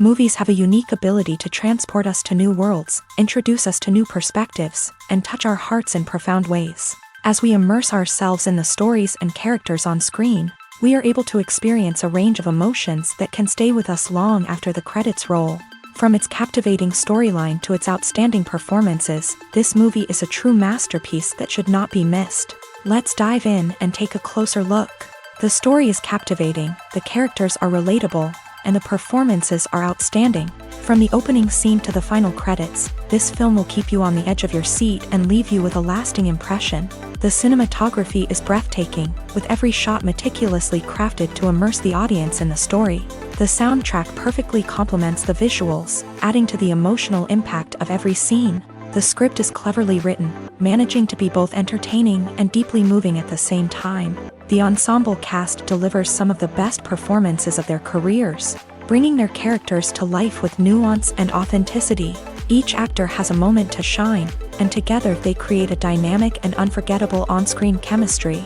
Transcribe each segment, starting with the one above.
Movies have a unique ability to transport us to new worlds, introduce us to new perspectives, and touch our hearts in profound ways. As we immerse ourselves in the stories and characters on screen, we are able to experience a range of emotions that can stay with us long after the credits roll. From its captivating storyline to its outstanding performances, this movie is a true masterpiece that should not be missed. Let's dive in and take a closer look. The story is captivating, the characters are relatable, and the performances are outstanding. From the opening scene to the final credits, this film will keep you on the edge of your seat and leave you with a lasting impression. The cinematography is breathtaking, with every shot meticulously crafted to immerse the audience in the story. The soundtrack perfectly complements the visuals, adding to the emotional impact of every scene. The script is cleverly written, managing to be both entertaining and deeply moving at the same time. The ensemble cast delivers some of the best performances of their careers, bringing their characters to life with nuance and authenticity. Each actor has a moment to shine, and together they create a dynamic and unforgettable on-screen chemistry.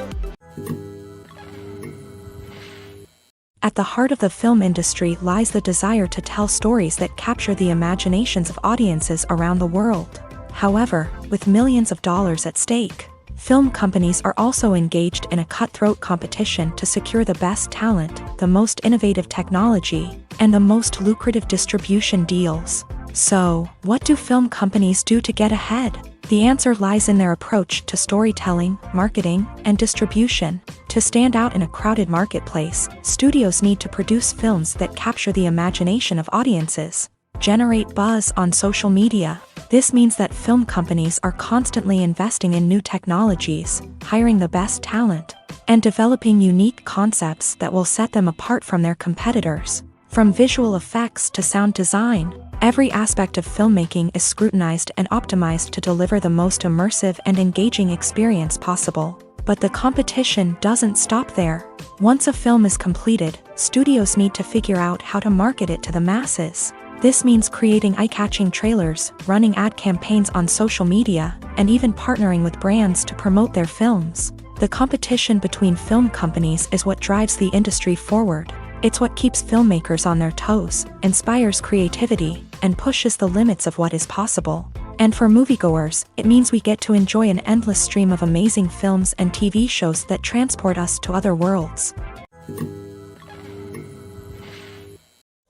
At the heart of the film industry lies the desire to tell stories that capture the imaginations of audiences around the world. However, with millions of dollars at stake, film companies are also engaged in a cutthroat competition to secure the best talent, the most innovative technology, and the most lucrative distribution deals. So, what do film companies do to get ahead? The answer lies in their approach to storytelling, marketing, and distribution. To stand out in a crowded marketplace, studios need to produce films that capture the imagination of audiences, generate buzz on social media. This means that film companies are constantly investing in new technologies, hiring the best talent, and developing unique concepts that will set them apart from their competitors. From visual effects to sound design, every aspect of filmmaking is scrutinized and optimized to deliver the most immersive and engaging experience possible. But the competition doesn't stop there. Once a film is completed, studios need to figure out how to market it to the masses. This means creating eye-catching trailers, running ad campaigns on social media, and even partnering with brands to promote their films. The competition between film companies is what drives the industry forward. It's what keeps filmmakers on their toes, inspires creativity, and pushes the limits of what is possible. And for moviegoers, it means we get to enjoy an endless stream of amazing films and TV shows that transport us to other worlds.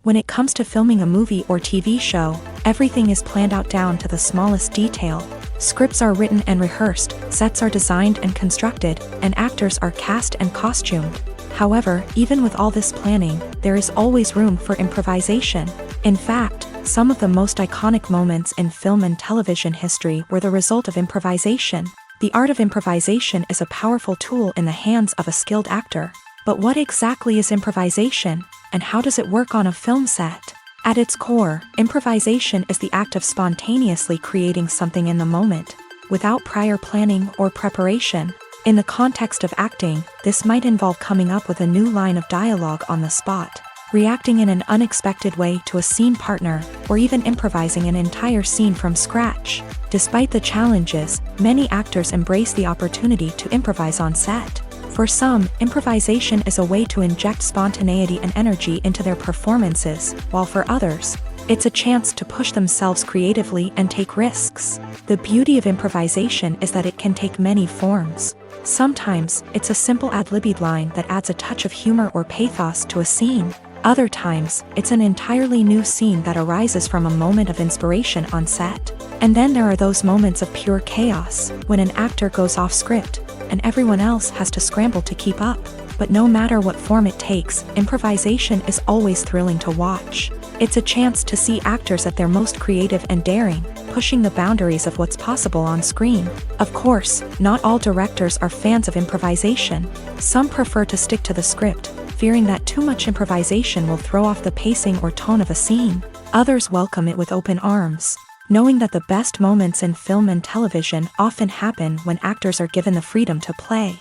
When it comes to filming a movie or TV show, everything is planned out down to the smallest detail. Scripts are written and rehearsed, sets are designed and constructed, and actors are cast and costumed. However, even with all this planning, there is always room for improvisation. In fact, some of the most iconic moments in film and television history were the result of improvisation. The art of improvisation is a powerful tool in the hands of a skilled actor. But what exactly is improvisation, and how does it work on a film set? At its core, improvisation is the act of spontaneously creating something in the moment, without prior planning or preparation. In the context of acting, this might involve coming up with a new line of dialogue on the spot, reacting in an unexpected way to a scene partner, or even improvising an entire scene from scratch. Despite the challenges, many actors embrace the opportunity to improvise on set. For some, improvisation is a way to inject spontaneity and energy into their performances, while for others, it's a chance to push themselves creatively and take risks. The beauty of improvisation is that it can take many forms. Sometimes, it's a simple ad-libbed line that adds a touch of humor or pathos to a scene. Other times, it's an entirely new scene that arises from a moment of inspiration on set. And then there are those moments of pure chaos, when an actor goes off script, and everyone else has to scramble to keep up. But no matter what form it takes, improvisation is always thrilling to watch. It's a chance to see actors at their most creative and daring, pushing the boundaries of what's possible on screen. Of course, not all directors are fans of improvisation. Some prefer to stick to the script, fearing that too much improvisation will throw off the pacing or tone of a scene. Others welcome it with open arms, knowing that the best moments in film and television often happen when actors are given the freedom to play.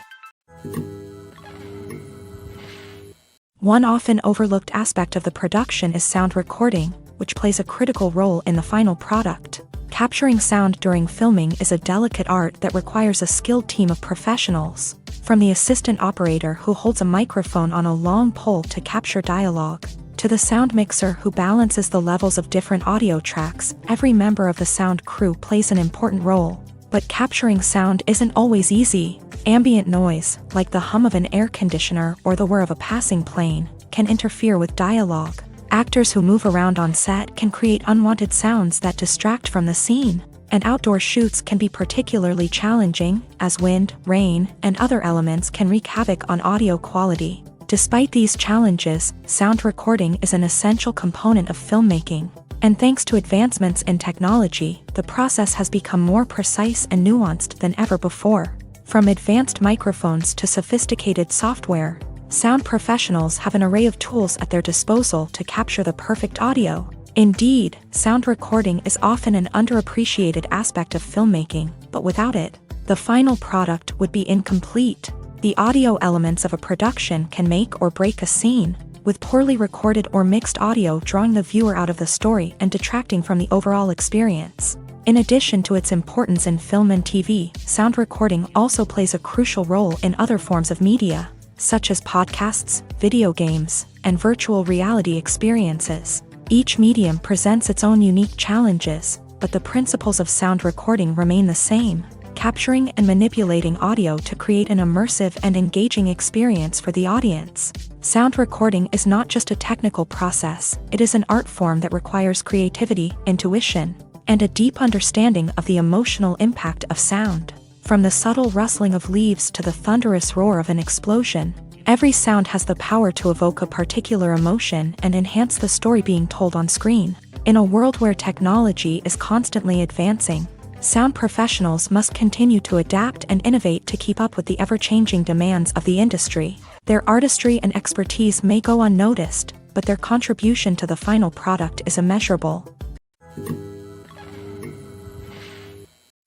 One often overlooked aspect of the production is sound recording, which plays a critical role in the final product. Capturing sound during filming is a delicate art that requires a skilled team of professionals. From the assistant operator who holds a microphone on a long pole to capture dialogue, To the sound mixer who balances the levels of different audio tracks, every member of the sound crew plays an important role. But capturing sound isn't always easy. Ambient noise, like the hum of an air conditioner or the whir of a passing plane, can interfere with dialogue. Actors who move around on set can create unwanted sounds that distract from the scene. And outdoor shoots can be particularly challenging, as wind, rain, and other elements can wreak havoc on audio quality. Despite these challenges, sound recording is an essential component of filmmaking. And thanks to advancements in technology, the process has become more precise and nuanced than ever before. From advanced microphones to sophisticated software, sound professionals have an array of tools at their disposal to capture the perfect audio. Indeed, sound recording is often an underappreciated aspect of filmmaking, but without it, the final product would be incomplete. The audio elements of a production can make or break a scene, with poorly recorded or mixed audio drawing the viewer out of the story and detracting from the overall experience. In addition to its importance in film and TV, sound recording also plays a crucial role in other forms of media, such as podcasts, video games, and virtual reality experiences. Each medium presents its own unique challenges, but the principles of sound recording remain the same, capturing and manipulating audio to create an immersive and engaging experience for the audience. Sound recording is not just a technical process, it is an art form that requires creativity, intuition, and a deep understanding of the emotional impact of sound. From the subtle rustling of leaves to the thunderous roar of an explosion, every sound has the power to evoke a particular emotion and enhance the story being told on screen. In a world where technology is constantly advancing, sound professionals must continue to adapt and innovate to keep up with the ever-changing demands of the industry. Their artistry and expertise may go unnoticed, but their contribution to the final product is immeasurable.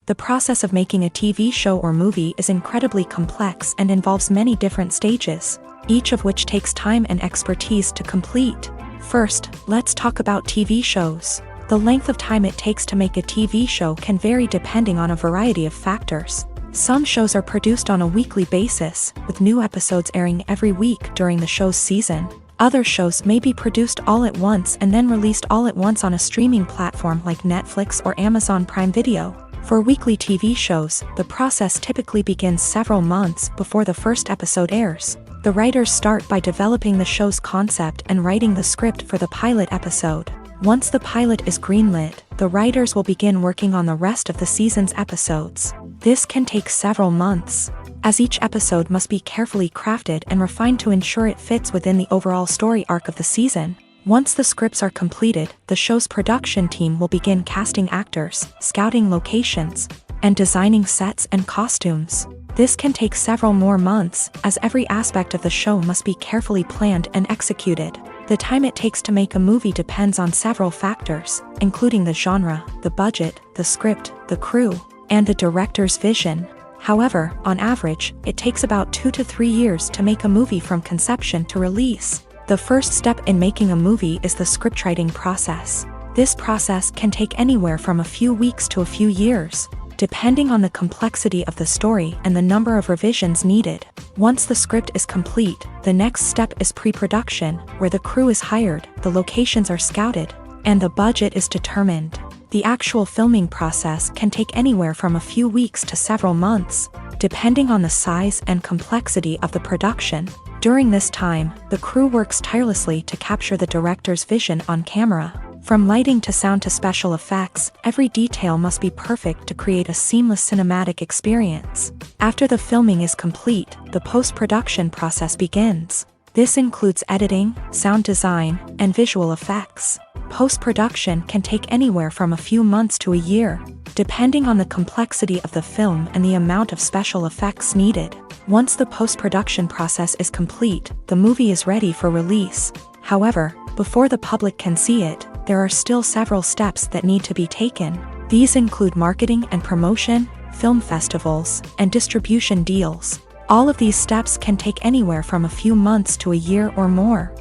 The process of making a TV show or movie is incredibly complex and involves many different stages, each of which takes time and expertise to complete. First, let's talk about TV shows. The length of time it takes to make a TV show can vary depending on a variety of factors. Some shows are produced on a weekly basis, with new episodes airing every week during the show's season. Other shows may be produced all at once and then released all at once on a streaming platform like Netflix or Amazon Prime Video. For weekly TV shows, the process typically begins several months before the first episode airs. The writers start by developing the show's concept and writing the script for the pilot episode. Once the pilot is greenlit, the writers will begin working on the rest of the season's episodes. This can take several months, as each episode must be carefully crafted and refined to ensure it fits within the overall story arc of the season. Once the scripts are completed, the show's production team will begin casting actors, scouting locations, and designing sets and costumes. This can take several more months, as every aspect of the show must be carefully planned and executed. The time it takes to make a movie depends on several factors, including the genre, the budget, the script, the crew, and the director's vision. However, on average, it takes about 2 to 3 years to make a movie from conception to release. The first step in making a movie is the scriptwriting process. This process can take anywhere from a few weeks to a few years, depending on the complexity of the story and the number of revisions needed. Once the script is complete, the next step is pre-production, where the crew is hired, the locations are scouted, and the budget is determined. The actual filming process can take anywhere from a few weeks to several months, depending on the size and complexity of the production. During this time, the crew works tirelessly to capture the director's vision on camera. From lighting to sound to special effects, every detail must be perfect to create a seamless cinematic experience. After the filming is complete, the post-production process begins. This includes editing, sound design, and visual effects. Post-production can take anywhere from a few months to a year, depending on the complexity of the film and the amount of special effects needed. Once the post-production process is complete, the movie is ready for release. However, before the public can see it, there are still several steps that need to be taken. These include marketing and promotion, film festivals, and distribution deals. All of these steps can take anywhere from a few months to a year or more.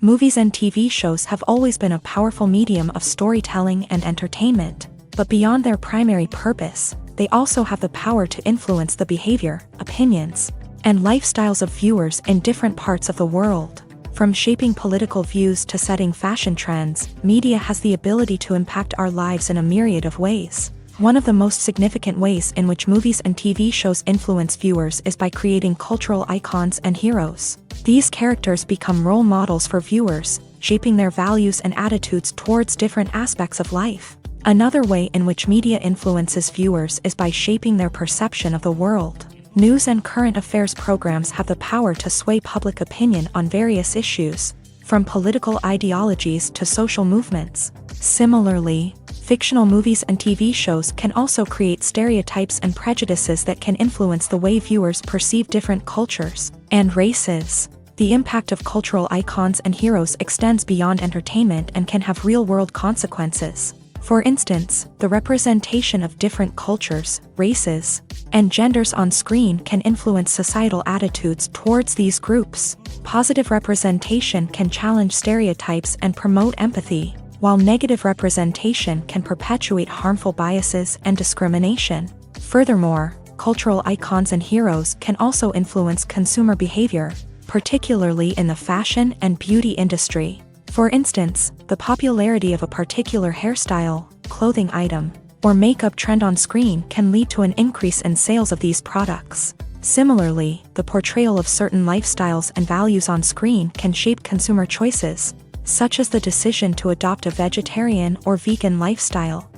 Movies and TV shows have always been a powerful medium of storytelling and entertainment, but beyond their primary purpose, they also have the power to influence the behavior, opinions, and lifestyles of viewers in different parts of the world. From shaping political views to setting fashion trends, media has the ability to impact our lives in a myriad of ways. One of the most significant ways in which movies and TV shows influence viewers is by creating cultural icons and heroes. These characters become role models for viewers, shaping their values and attitudes towards different aspects of life. Another way in which media influences viewers is by shaping their perception of the world. News and current affairs programs have the power to sway public opinion on various issues, from political ideologies to social movements. Similarly, fictional movies and TV shows can also create stereotypes and prejudices that can influence the way viewers perceive different cultures and races. The impact of cultural icons and heroes extends beyond entertainment and can have real-world consequences. For instance, the representation of different cultures, races, and genders on screen can influence societal attitudes towards these groups. Positive representation can challenge stereotypes and promote empathy, while negative representation can perpetuate harmful biases and discrimination. Furthermore, cultural icons and heroes can also influence consumer behavior, particularly in the fashion and beauty industry. For instance, the popularity of a particular hairstyle, clothing item, or makeup trend on screen can lead to an increase in sales of these products. Similarly, the portrayal of certain lifestyles and values on screen can shape consumer choices, such as the decision to adopt a vegetarian or vegan lifestyle.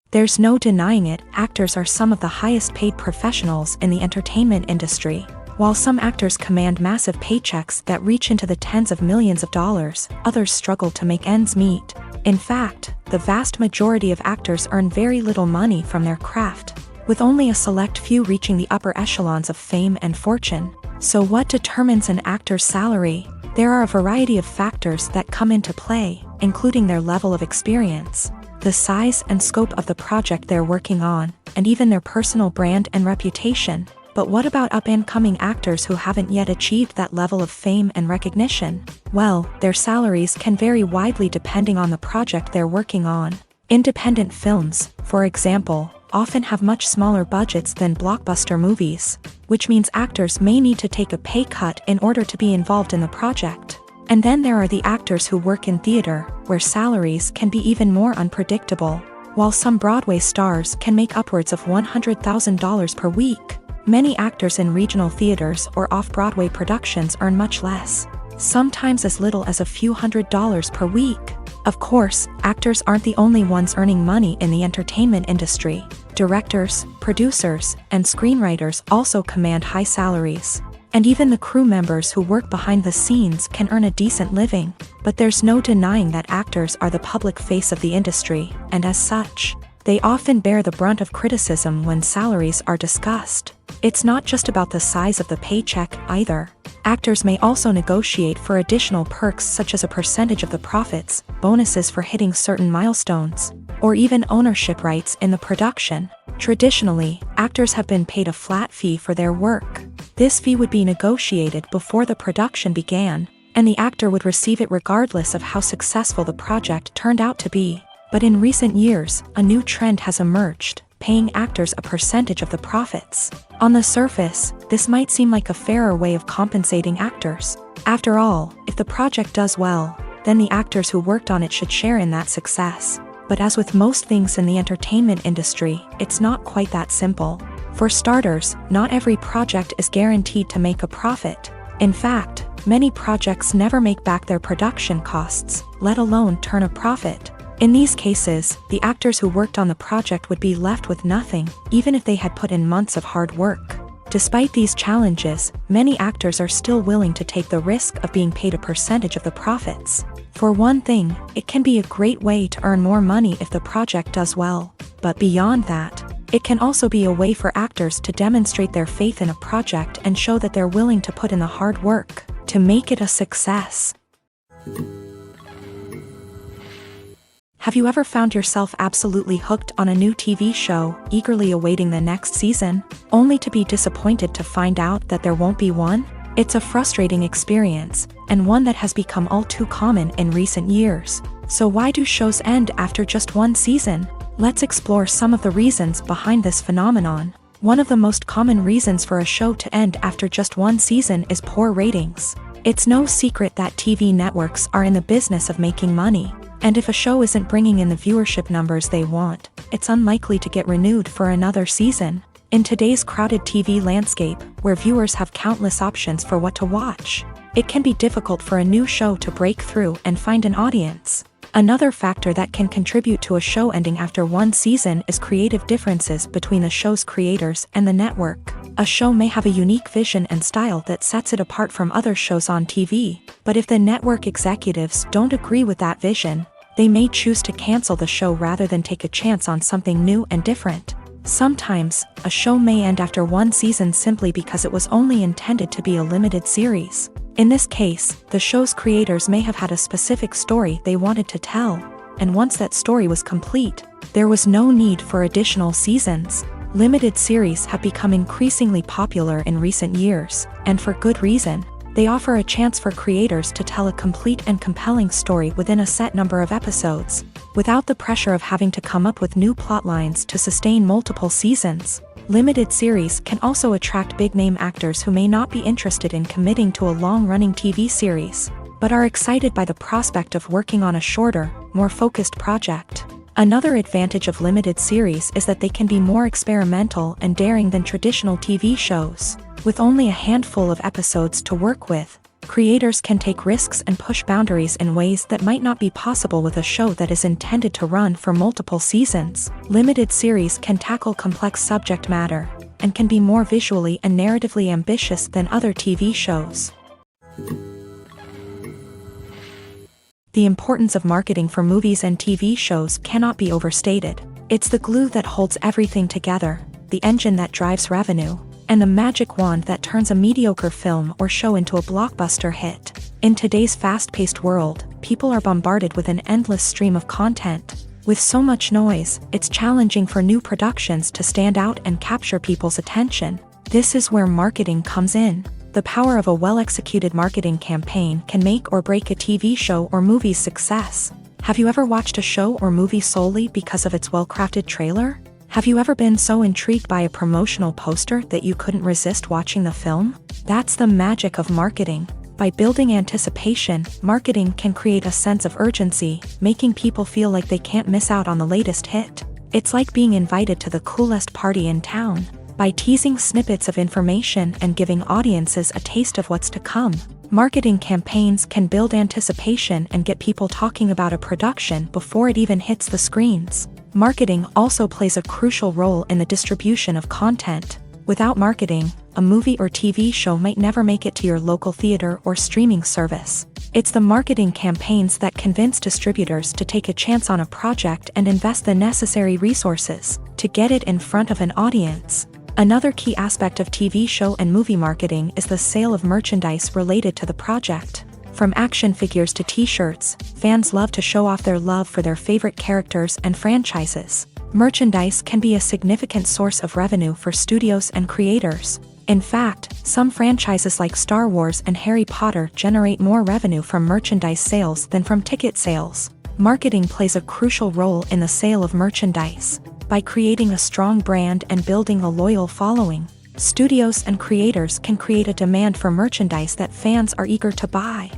There's no denying it, actors are some of the highest paid professionals in the entertainment industry. While some actors command massive paychecks that reach into the tens of millions of dollars, others struggle to make ends meet. In fact, the vast majority of actors earn very little money from their craft, with only a select few reaching the upper echelons of fame and fortune. So what determines an actor's salary? There are a variety of factors that come into play, including their level of experience, the size and scope of the project they're working on, and even their personal brand and reputation. But what about up-and-coming actors who haven't yet achieved that level of fame and recognition? Well, their salaries can vary widely depending on the project they're working on. Independent films, for example, often have much smaller budgets than blockbuster movies, which means actors may need to take a pay cut in order to be involved in the project. And then there are the actors who work in theater, where salaries can be even more unpredictable. While some Broadway stars can make upwards of $100,000 per week, many actors in regional theaters or off-Broadway productions earn much less, sometimes as little as a few $100s per week. Of course, actors aren't the only ones earning money in the entertainment industry. Directors, producers, and screenwriters also command high salaries. And even the crew members who work behind the scenes can earn a decent living. But there's no denying that actors are the public face of the industry, and as such, they often bear the brunt of criticism when salaries are discussed. It's not just about the size of the paycheck, either. Actors may also negotiate for additional perks such as a percentage of the profits, bonuses for hitting certain milestones, or even ownership rights in the production. Traditionally, actors have been paid a flat fee for their work. This fee would be negotiated before the production began, and the actor would receive it regardless of how successful the project turned out to be. But in recent years, a new trend has emerged, paying actors a percentage of the profits. On the surface, this might seem like a fairer way of compensating actors. After all, if the project does well, then the actors who worked on it should share in that success. But as with most things in the entertainment industry, it's not quite that simple. For starters, not every project is guaranteed to make a profit. In fact, many projects never make back their production costs, let alone turn a profit. In these cases, the actors who worked on the project would be left with nothing, even if they had put in months of hard work. Despite these challenges, many actors are still willing to take the risk of being paid a percentage of the profits. For one thing, it can be a great way to earn more money if the project does well. But beyond that, it can also be a way for actors to demonstrate their faith in a project and show that they're willing to put in the hard work to make it a success. Have you ever found yourself absolutely hooked on a new TV show, eagerly awaiting the next season, only to be disappointed to find out that there won't be one? It's a frustrating experience, and one that has become all too common in recent years. So why do shows end after just one season? Let's explore some of the reasons behind this phenomenon. One of the most common reasons for a show to end after just one season is poor ratings. It's no secret that TV networks are in the business of making money, and if a show isn't bringing in the viewership numbers they want, it's unlikely to get renewed for another season. In today's crowded TV landscape, where viewers have countless options for what to watch, it can be difficult for a new show to break through and find an audience. Another factor that can contribute to a show ending after one season is creative differences between the show's creators and the network. A show may have a unique vision and style that sets it apart from other shows on TV, but if the network executives don't agree with that vision, they may choose to cancel the show rather than take a chance on something new and different. Sometimes, a show may end after one season simply because it was only intended to be a limited series. In this case, the show's creators may have had a specific story they wanted to tell, and once that story was complete, there was no need for additional seasons. Limited series have become increasingly popular in recent years, and for good reason. They offer a chance for creators to tell a complete and compelling story within a set number of episodes, without the pressure of having to come up with new plotlines to sustain multiple seasons. Limited series can also attract big-name actors who may not be interested in committing to a long-running TV series, but are excited by the prospect of working on a shorter, more focused project. Another advantage of limited series is that they can be more experimental and daring than traditional TV shows. With only a handful of episodes to work with, creators can take risks and push boundaries in ways that might not be possible with a show that is intended to run for multiple seasons. Limited series can tackle complex subject matter, and can be more visually and narratively ambitious than other TV shows. The importance of marketing for movies and TV shows cannot be overstated. It's the glue that holds everything together, the engine that drives revenue, and the magic wand that turns a mediocre film or show into a blockbuster hit. In today's fast-paced world, people are bombarded with an endless stream of content. With so much noise, it's challenging for new productions to stand out and capture people's attention. This is where marketing comes in. The power of a well-executed marketing campaign can make or break a TV show or movie's success. Have you ever watched a show or movie solely because of its well-crafted trailer? Have you ever been so intrigued by a promotional poster that you couldn't resist watching the film? That's the magic of marketing. By building anticipation, marketing can create a sense of urgency, making people feel like they can't miss out on the latest hit. It's like being invited to the coolest party in town. By teasing snippets of information and giving audiences a taste of what's to come, marketing campaigns can build anticipation and get people talking about a production before it even hits the screens. Marketing also plays a crucial role in the distribution of content. Without marketing, a movie or TV show might never make it to your local theater or streaming service. It's the marketing campaigns that convince distributors to take a chance on a project and invest the necessary resources to get it in front of an audience. Another key aspect of TV show and movie marketing is the sale of merchandise related to the project. From action figures to t-shirts, fans love to show off their love for their favorite characters and franchises. Merchandise can be a significant source of revenue for studios and creators. In fact, some franchises like Star Wars and Harry Potter generate more revenue from merchandise sales than from ticket sales. Marketing plays a crucial role in the sale of merchandise. By creating a strong brand and building a loyal following, studios and creators can create a demand for merchandise that fans are eager to buy.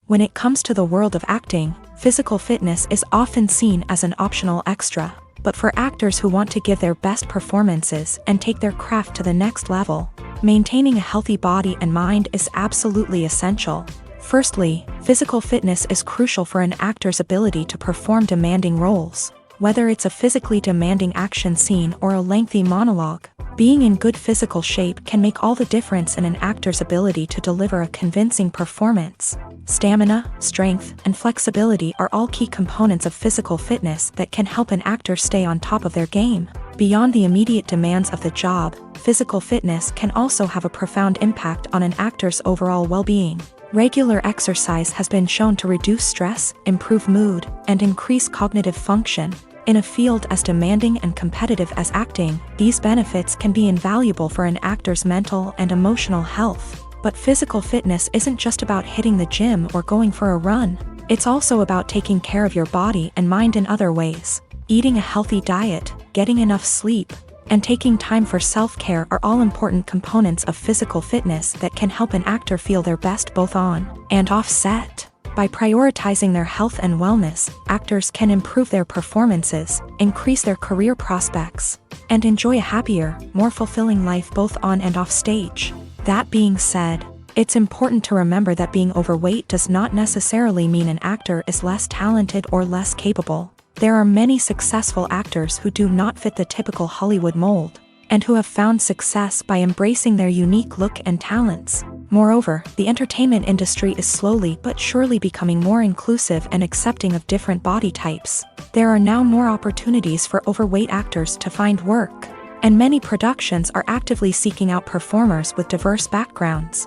When it comes to the world of acting, physical fitness is often seen as an optional extra. But for actors who want to give their best performances and take their craft to the next level, maintaining a healthy body and mind is absolutely essential. Firstly, physical fitness is crucial for an actor's ability to perform demanding roles. Whether it's a physically demanding action scene or a lengthy monologue, being in good physical shape can make all the difference in an actor's ability to deliver a convincing performance. Stamina, strength, and flexibility are all key components of physical fitness that can help an actor stay on top of their game. Beyond the immediate demands of the job, physical fitness can also have a profound impact on an actor's overall well-being. Regular exercise has been shown to reduce stress, improve mood, and increase cognitive function. In a field as demanding and competitive as acting, these benefits can be invaluable for an actor's mental and emotional health. But physical fitness isn't just about hitting the gym or going for a run. It's also about taking care of your body and mind in other ways. Eating a healthy diet, getting enough sleep, and taking time for self-care are all important components of physical fitness that can help an actor feel their best both on and off set. By prioritizing their health and wellness, actors can improve their performances, increase their career prospects, and enjoy a happier, more fulfilling life both on and off stage. That being said, it's important to remember that being overweight does not necessarily mean an actor is less talented or less capable. There are many successful actors who do not fit the typical Hollywood mold, and who have found success by embracing their unique look and talents. Moreover, the entertainment industry is slowly but surely becoming more inclusive and accepting of different body types. There are now more opportunities for overweight actors to find work, and many productions are actively seeking out performers with diverse backgrounds.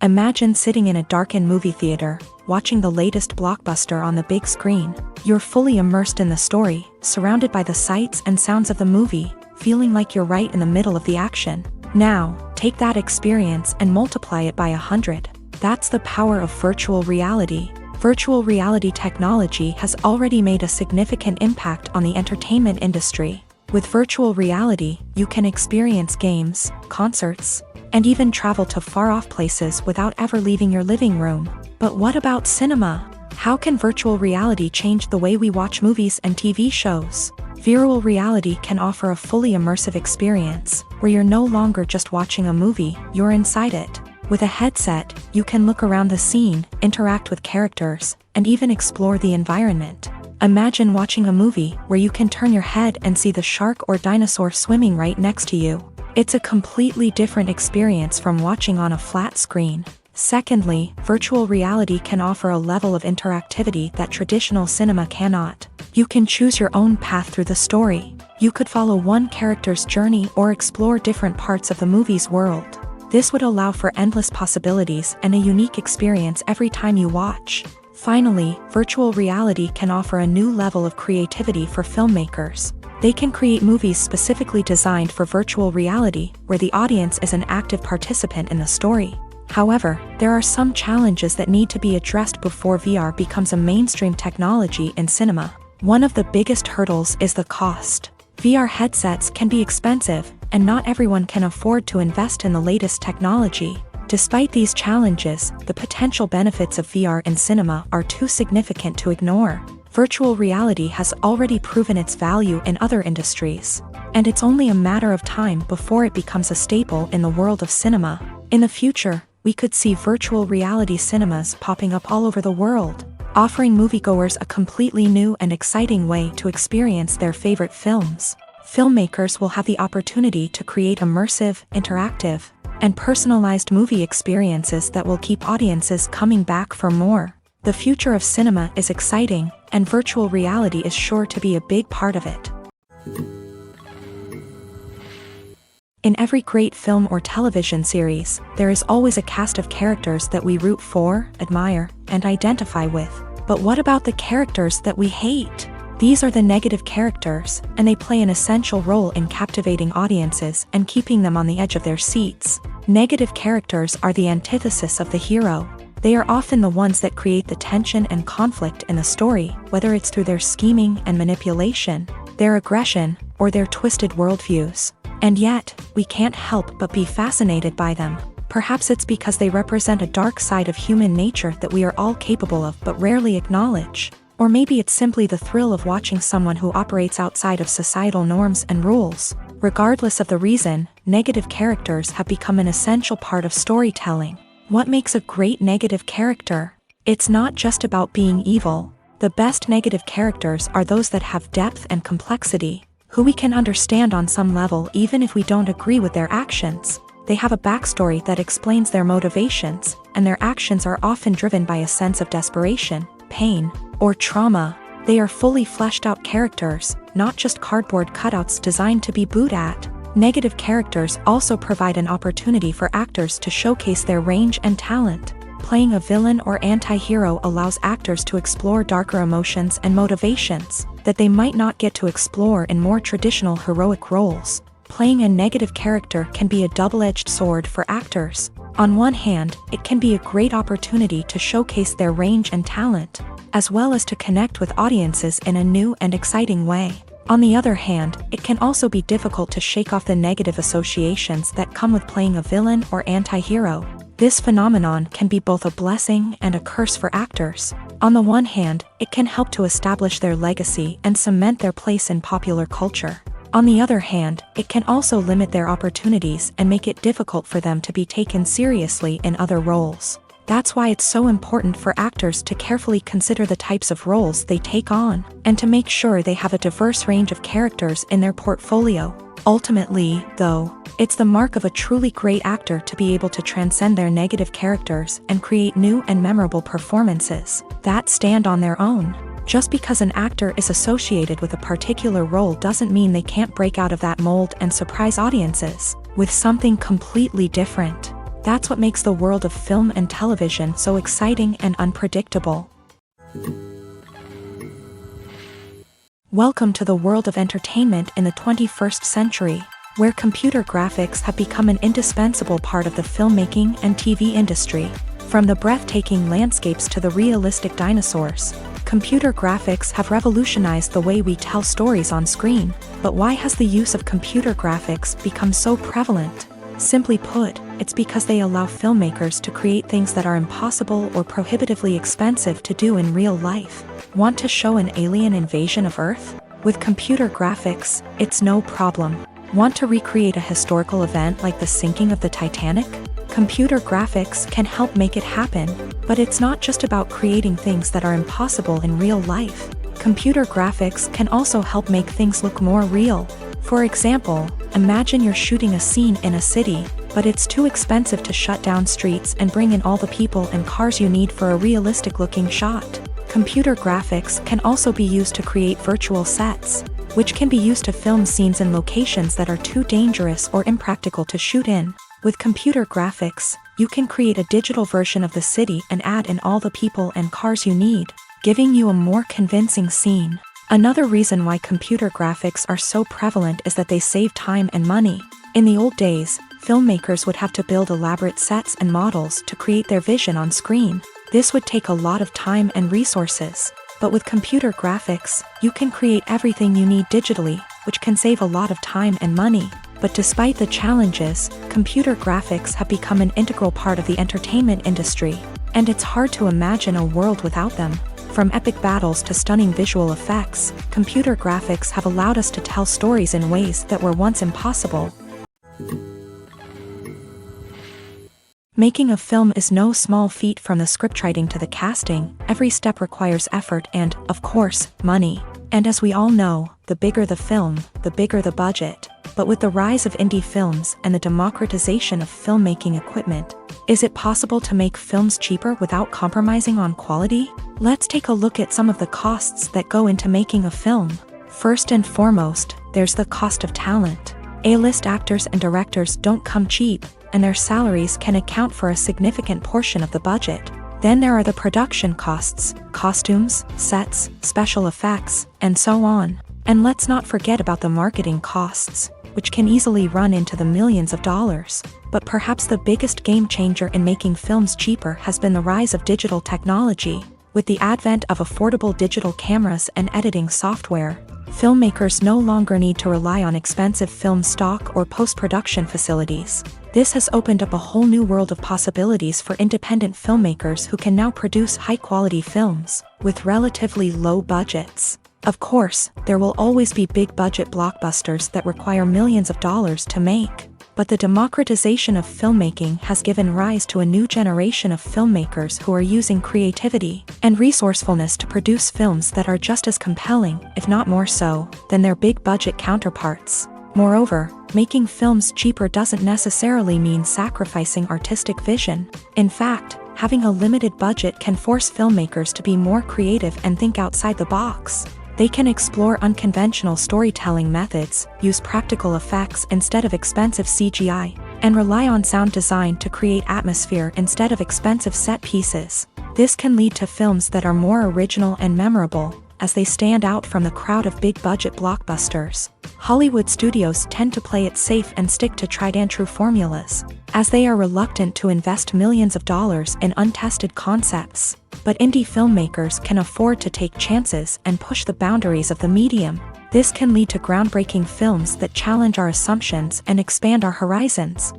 Imagine sitting in a darkened movie theater, watching the latest blockbuster on the big screen. You're fully immersed in the story, surrounded by the sights and sounds of the movie, feeling like you're right in the middle of the action. Now, take that experience and multiply it by 100. That's the power of virtual reality. Virtual reality technology has already made a significant impact on the entertainment industry. With virtual reality, you can experience games, concerts, and even travel to far-off places without ever leaving your living room. But what about cinema? How can virtual reality change the way we watch movies and TV shows? Virtual reality can offer a fully immersive experience, where you're no longer just watching a movie, you're inside it. With a headset, you can look around the scene, interact with characters, and even explore the environment. Imagine watching a movie where you can turn your head and see the shark or dinosaur swimming right next to you. It's a completely different experience from watching on a flat screen. Secondly, virtual reality can offer a level of interactivity that traditional cinema cannot. You can choose your own path through the story. You could follow one character's journey or explore different parts of the movie's world. This would allow for endless possibilities and a unique experience every time you watch. Finally, virtual reality can offer a new level of creativity for filmmakers. They can create movies specifically designed for virtual reality, where the audience is an active participant in the story. However, there are some challenges that need to be addressed before VR becomes a mainstream technology in cinema. One of the biggest hurdles is the cost. VR headsets can be expensive, and not everyone can afford to invest in the latest technology. Despite these challenges, the potential benefits of VR in cinema are too significant to ignore. Virtual reality has already proven its value in other industries, and it's only a matter of time before it becomes a staple in the world of cinema. In the future, we could see virtual reality cinemas popping up all over the world, offering moviegoers a completely new and exciting way to experience their favorite films. Filmmakers will have the opportunity to create immersive, interactive, and personalized movie experiences that will keep audiences coming back for more. The future of cinema is exciting, and virtual reality is sure to be a big part of it. In every great film or television series, there is always a cast of characters that we root for, admire, and identify with. But what about the characters that we hate? These are the negative characters, and they play an essential role in captivating audiences and keeping them on the edge of their seats. Negative characters are the antithesis of the hero. They are often the ones that create the tension and conflict in the story, whether it's through their scheming and manipulation, their aggression, or their twisted worldviews. And yet, we can't help but be fascinated by them. Perhaps it's because they represent a dark side of human nature that we are all capable of but rarely acknowledge. Or maybe it's simply the thrill of watching someone who operates outside of societal norms and rules. Regardless of the reason, negative characters have become an essential part of storytelling. What makes a great negative character? It's not just about being evil. The best negative characters are those that have depth and complexity, who we can understand on some level even if we don't agree with their actions. They have a backstory that explains their motivations, and their actions are often driven by a sense of desperation, pain, or trauma. They are fully fleshed out characters, not just cardboard cutouts designed to be booed at. Negative characters also provide an opportunity for actors to showcase their range and talent. Playing a villain or anti-hero allows actors to explore darker emotions and motivations that they might not get to explore in more traditional heroic roles. Playing a negative character can be a double-edged sword for actors. On one hand, it can be a great opportunity to showcase their range and talent. as well as to connect with audiences in a new and exciting way. On the other hand, it can also be difficult to shake off the negative associations that come with playing a villain or anti-hero. This phenomenon can be both a blessing and a curse for actors. On the one hand, it can help to establish their legacy and cement their place in popular culture. On the other hand, it can also limit their opportunities and make it difficult for them to be taken seriously in other roles. That's why it's so important for actors to carefully consider the types of roles they take on, and to make sure they have a diverse range of characters in their portfolio. Ultimately, though, it's the mark of a truly great actor to be able to transcend their negative characters and create new and memorable performances that stand on their own. Just because an actor is associated with a particular role doesn't mean they can't break out of that mold and surprise audiences with something completely different. That's what makes the world of film and television so exciting and unpredictable. Welcome to the world of entertainment in the 21st century, where computer graphics have become an indispensable part of the filmmaking and TV industry. From the breathtaking landscapes to the realistic dinosaurs, computer graphics have revolutionized the way we tell stories on screen. But why has the use of computer graphics become so prevalent? Simply put, it's because they allow filmmakers to create things that are impossible or prohibitively expensive to do in real life. Want to show an alien invasion of Earth? With computer graphics, it's no problem. Want to recreate a historical event like the sinking of the Titanic? Computer graphics can help make it happen, but it's not just about creating things that are impossible in real life. Computer graphics can also help make things look more real. For example, imagine you're shooting a scene in a city, but it's too expensive to shut down streets and bring in all the people and cars you need for a realistic-looking shot. Computer graphics can also be used to create virtual sets, which can be used to film scenes in locations that are too dangerous or impractical to shoot in. With computer graphics, you can create a digital version of the city and add in all the people and cars you need, giving you a more convincing scene. Another reason why computer graphics are so prevalent is that they save time and money. In the old days, filmmakers would have to build elaborate sets and models to create their vision on screen. This would take a lot of time and resources. But with computer graphics, you can create everything you need digitally, which can save a lot of time and money. But despite the challenges, computer graphics have become an integral part of the entertainment industry, and it's hard to imagine a world without them. From epic battles to stunning visual effects, computer graphics have allowed us to tell stories in ways that were once impossible. Making a film is no small feat. From the scriptwriting to the casting, every step requires effort and, of course, money. And as we all know, the bigger the film, the bigger the budget. But with the rise of indie films and the democratization of filmmaking equipment, is it possible to make films cheaper without compromising on quality? Let's take a look at some of the costs that go into making a film. First and foremost, there's the cost of talent. A-list actors and directors don't come cheap, and their salaries can account for a significant portion of the budget. Then there are the production costs, costumes, sets, special effects, and so on. And let's not forget about the marketing costs, which can easily run into the millions of dollars. But perhaps the biggest game changer in making films cheaper has been the rise of digital technology. With the advent of affordable digital cameras and editing software, filmmakers no longer need to rely on expensive film stock or post-production facilities. This has opened up a whole new world of possibilities for independent filmmakers who can now produce high-quality films with relatively low budgets. Of course, there will always be big-budget blockbusters that require millions of dollars to make. But the democratization of filmmaking has given rise to a new generation of filmmakers who are using creativity and resourcefulness to produce films that are just as compelling, if not more so, than their big-budget counterparts. Moreover, making films cheaper doesn't necessarily mean sacrificing artistic vision. In fact, having a limited budget can force filmmakers to be more creative and think outside the box. They can explore unconventional storytelling methods, use practical effects instead of expensive CGI, and rely on sound design to create atmosphere instead of expensive set pieces. This can lead to films that are more original and memorable, as they stand out from the crowd of big-budget blockbusters. Hollywood studios tend to play it safe and stick to tried-and-true formulas, as they are reluctant to invest millions of dollars in untested concepts. But indie filmmakers can afford to take chances and push the boundaries of the medium. This can lead to groundbreaking films that challenge our assumptions and expand our horizons.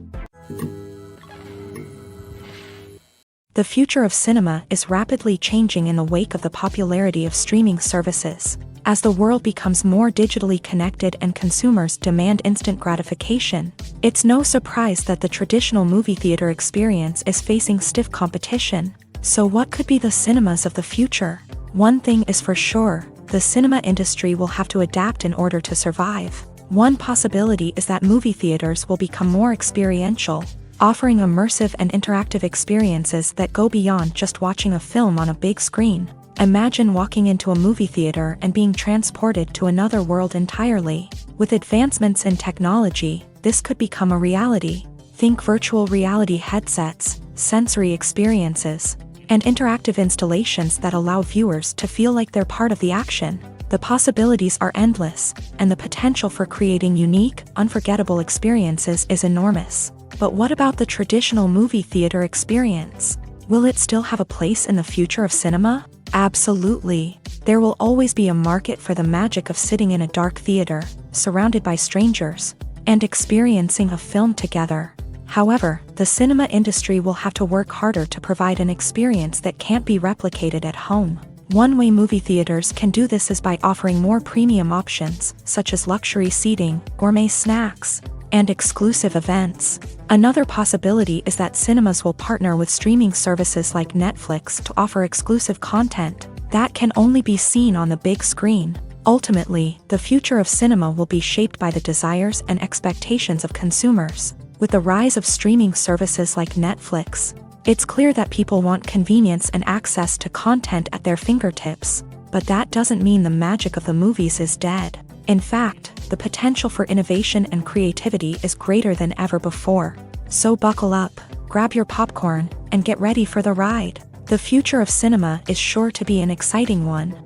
The future of cinema is rapidly changing in the wake of the popularity of streaming services. As the world becomes more digitally connected and consumers demand instant gratification, it's no surprise that the traditional movie theater experience is facing stiff competition. So what could be the cinemas of the future? One thing is for sure, the cinema industry will have to adapt in order to survive. One possibility is that movie theaters will become more experiential, offering immersive and interactive experiences that go beyond just watching a film on a big screen. Imagine walking into a movie theater and being transported to another world entirely. With advancements in technology, this could become a reality. Think virtual reality headsets, sensory experiences, and interactive installations that allow viewers to feel like they're part of the action. The possibilities are endless, and the potential for creating unique, unforgettable experiences is enormous. But what about the traditional movie theater experience? Will it still have a place in the future of cinema? Absolutely. There will always be a market for the magic of sitting in a dark theater, surrounded by strangers, and experiencing a film together. However, the cinema industry will have to work harder to provide an experience that can't be replicated at home. One way movie theaters can do this is by offering more premium options, such as luxury seating, gourmet snacks, and exclusive events. Another possibility is that cinemas will partner with streaming services like Netflix to offer exclusive content that can only be seen on the big screen. Ultimately, the future of cinema will be shaped by the desires and expectations of consumers. With the rise of streaming services like Netflix, it's clear that people want convenience and access to content at their fingertips. But that doesn't mean the magic of the movies is dead. In fact, the potential for innovation and creativity is greater than ever before. So buckle up, grab your popcorn, and get ready for the ride. The future of cinema is sure to be an exciting one.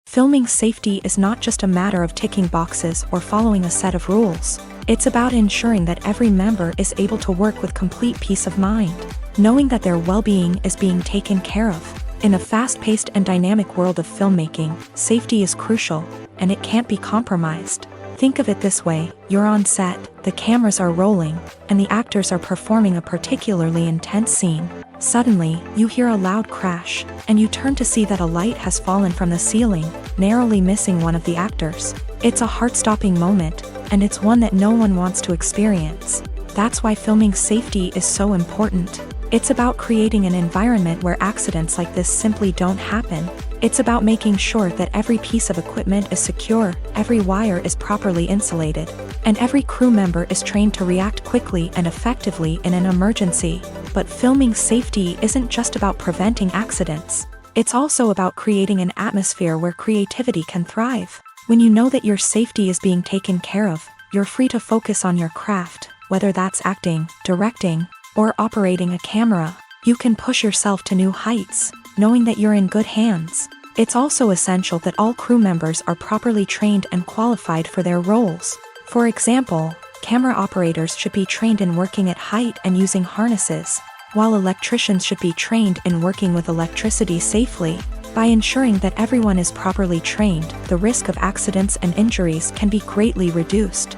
Filming safety is not just a matter of ticking boxes or following a set of rules. It's about ensuring that every member is able to work with complete peace of mind, knowing that their well-being is being taken care of. In a fast-paced and dynamic world of filmmaking, safety is crucial, and it can't be compromised. Think of it this way: you're on set, the cameras are rolling, and the actors are performing a particularly intense scene. Suddenly, you hear a loud crash, and you turn to see that a light has fallen from the ceiling, narrowly missing one of the actors. It's a heart-stopping moment, and it's one that no one wants to experience. That's why filming safety is so important. It's about creating an environment where accidents like this simply don't happen. It's about making sure that every piece of equipment is secure, every wire is properly insulated, and every crew member is trained to react quickly and effectively in an emergency. But filming safety isn't just about preventing accidents. It's also about creating an atmosphere where creativity can thrive. When you know that your safety is being taken care of, you're free to focus on your craft, whether that's acting, directing, or operating a camera. You can push yourself to new heights, knowing that you're in good hands. It's also essential that all crew members are properly trained and qualified for their roles. For example, camera operators should be trained in working at height and using harnesses, while electricians should be trained in working with electricity safely. By ensuring that everyone is properly trained, the risk of accidents and injuries can be greatly reduced.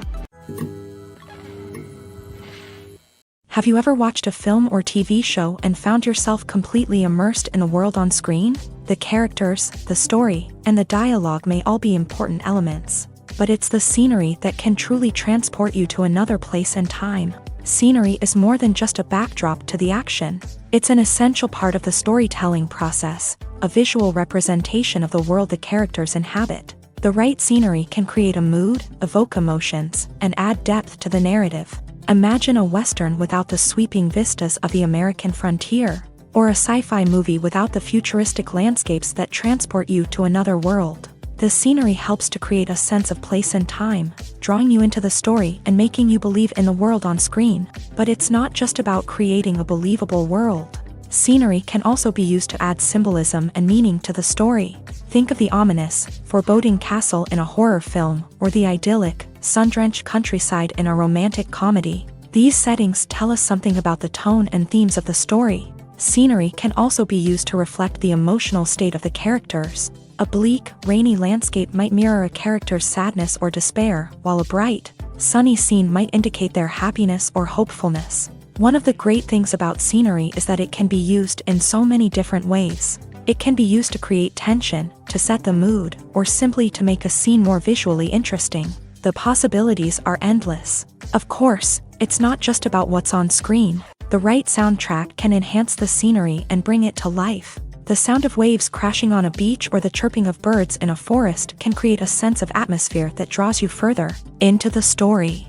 Have you ever watched a film or TV show and found yourself completely immersed in the world on screen? The characters, the story, and the dialogue may all be important elements, but it's the scenery that can truly transport you to another place and time. Scenery is more than just a backdrop to the action. It's an essential part of the storytelling process, a visual representation of the world the characters inhabit. The right scenery can create a mood, evoke emotions, and add depth to the narrative. Imagine a Western without the sweeping vistas of the American frontier, or a sci-fi movie without the futuristic landscapes that transport you to another world. The scenery helps to create a sense of place and time, drawing you into the story and making you believe in the world on screen. But it's not just about creating a believable world. Scenery can also be used to add symbolism and meaning to the story. Think of the ominous, foreboding castle in a horror film, or the idyllic, sun-drenched countryside in a romantic comedy. These settings tell us something about the tone and themes of the story. Scenery can also be used to reflect the emotional state of the characters. A bleak, rainy landscape might mirror a character's sadness or despair, while a bright, sunny scene might indicate their happiness or hopefulness. One of the great things about scenery is that it can be used in so many different ways. It can be used to create tension, to set the mood, or simply to make a scene more visually interesting. The possibilities are endless. Of course, it's not just about what's on screen. The right soundtrack can enhance the scenery and bring it to life. The sound of waves crashing on a beach or the chirping of birds in a forest can create a sense of atmosphere that draws you further into the story.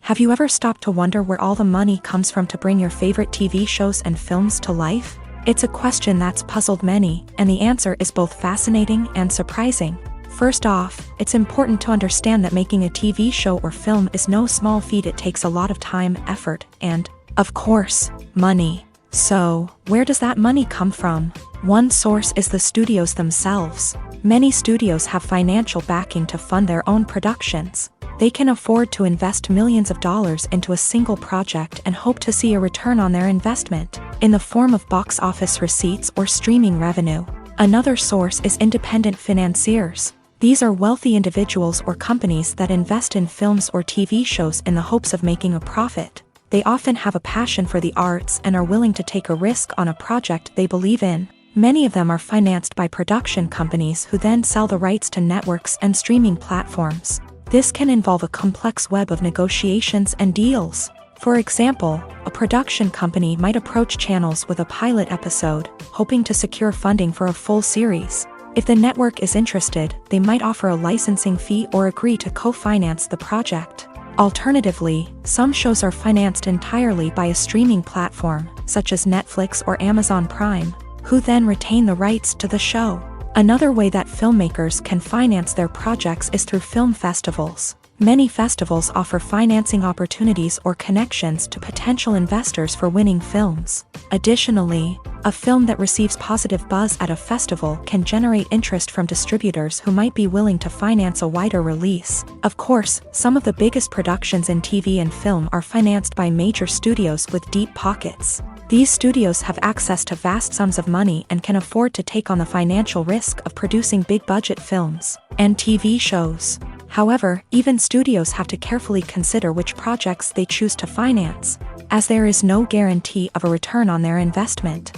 Have you ever stopped to wonder where all the money comes from to bring your favorite TV shows and films to life? It's a question that's puzzled many, and the answer is both fascinating and surprising. First off, it's important to understand that making a TV show or film is no small feat. It takes a lot of time, effort, and, of course, money. So, where does that money come from? One source is the studios themselves. Many studios have financial backing to fund their own productions. They can afford to invest millions of dollars into a single project and hope to see a return on their investment, in the form of box office receipts or streaming revenue. Another source is independent financiers. These are wealthy individuals or companies that invest in films or TV shows in the hopes of making a profit. They often have a passion for the arts and are willing to take a risk on a project they believe in. Many of them are financed by production companies who then sell the rights to networks and streaming platforms. This can involve a complex web of negotiations and deals. For example, a production company might approach channels with a pilot episode, hoping to secure funding for a full series. If the network is interested, they might offer a licensing fee or agree to co-finance the project. Alternatively, some shows are financed entirely by a streaming platform, such as Netflix or Amazon Prime, who then retain the rights to the show. Another way that filmmakers can finance their projects is through film festivals. Many festivals offer financing opportunities or connections to potential investors for winning films. Additionally, a film that receives positive buzz at a festival can generate interest from distributors who might be willing to finance a wider release. Of course, some of the biggest productions in TV and film are financed by major studios with deep pockets. These studios have access to vast sums of money and can afford to take on the financial risk of producing big-budget films and TV shows. However, even studios have to carefully consider which projects they choose to finance, as there is no guarantee of a return on their investment.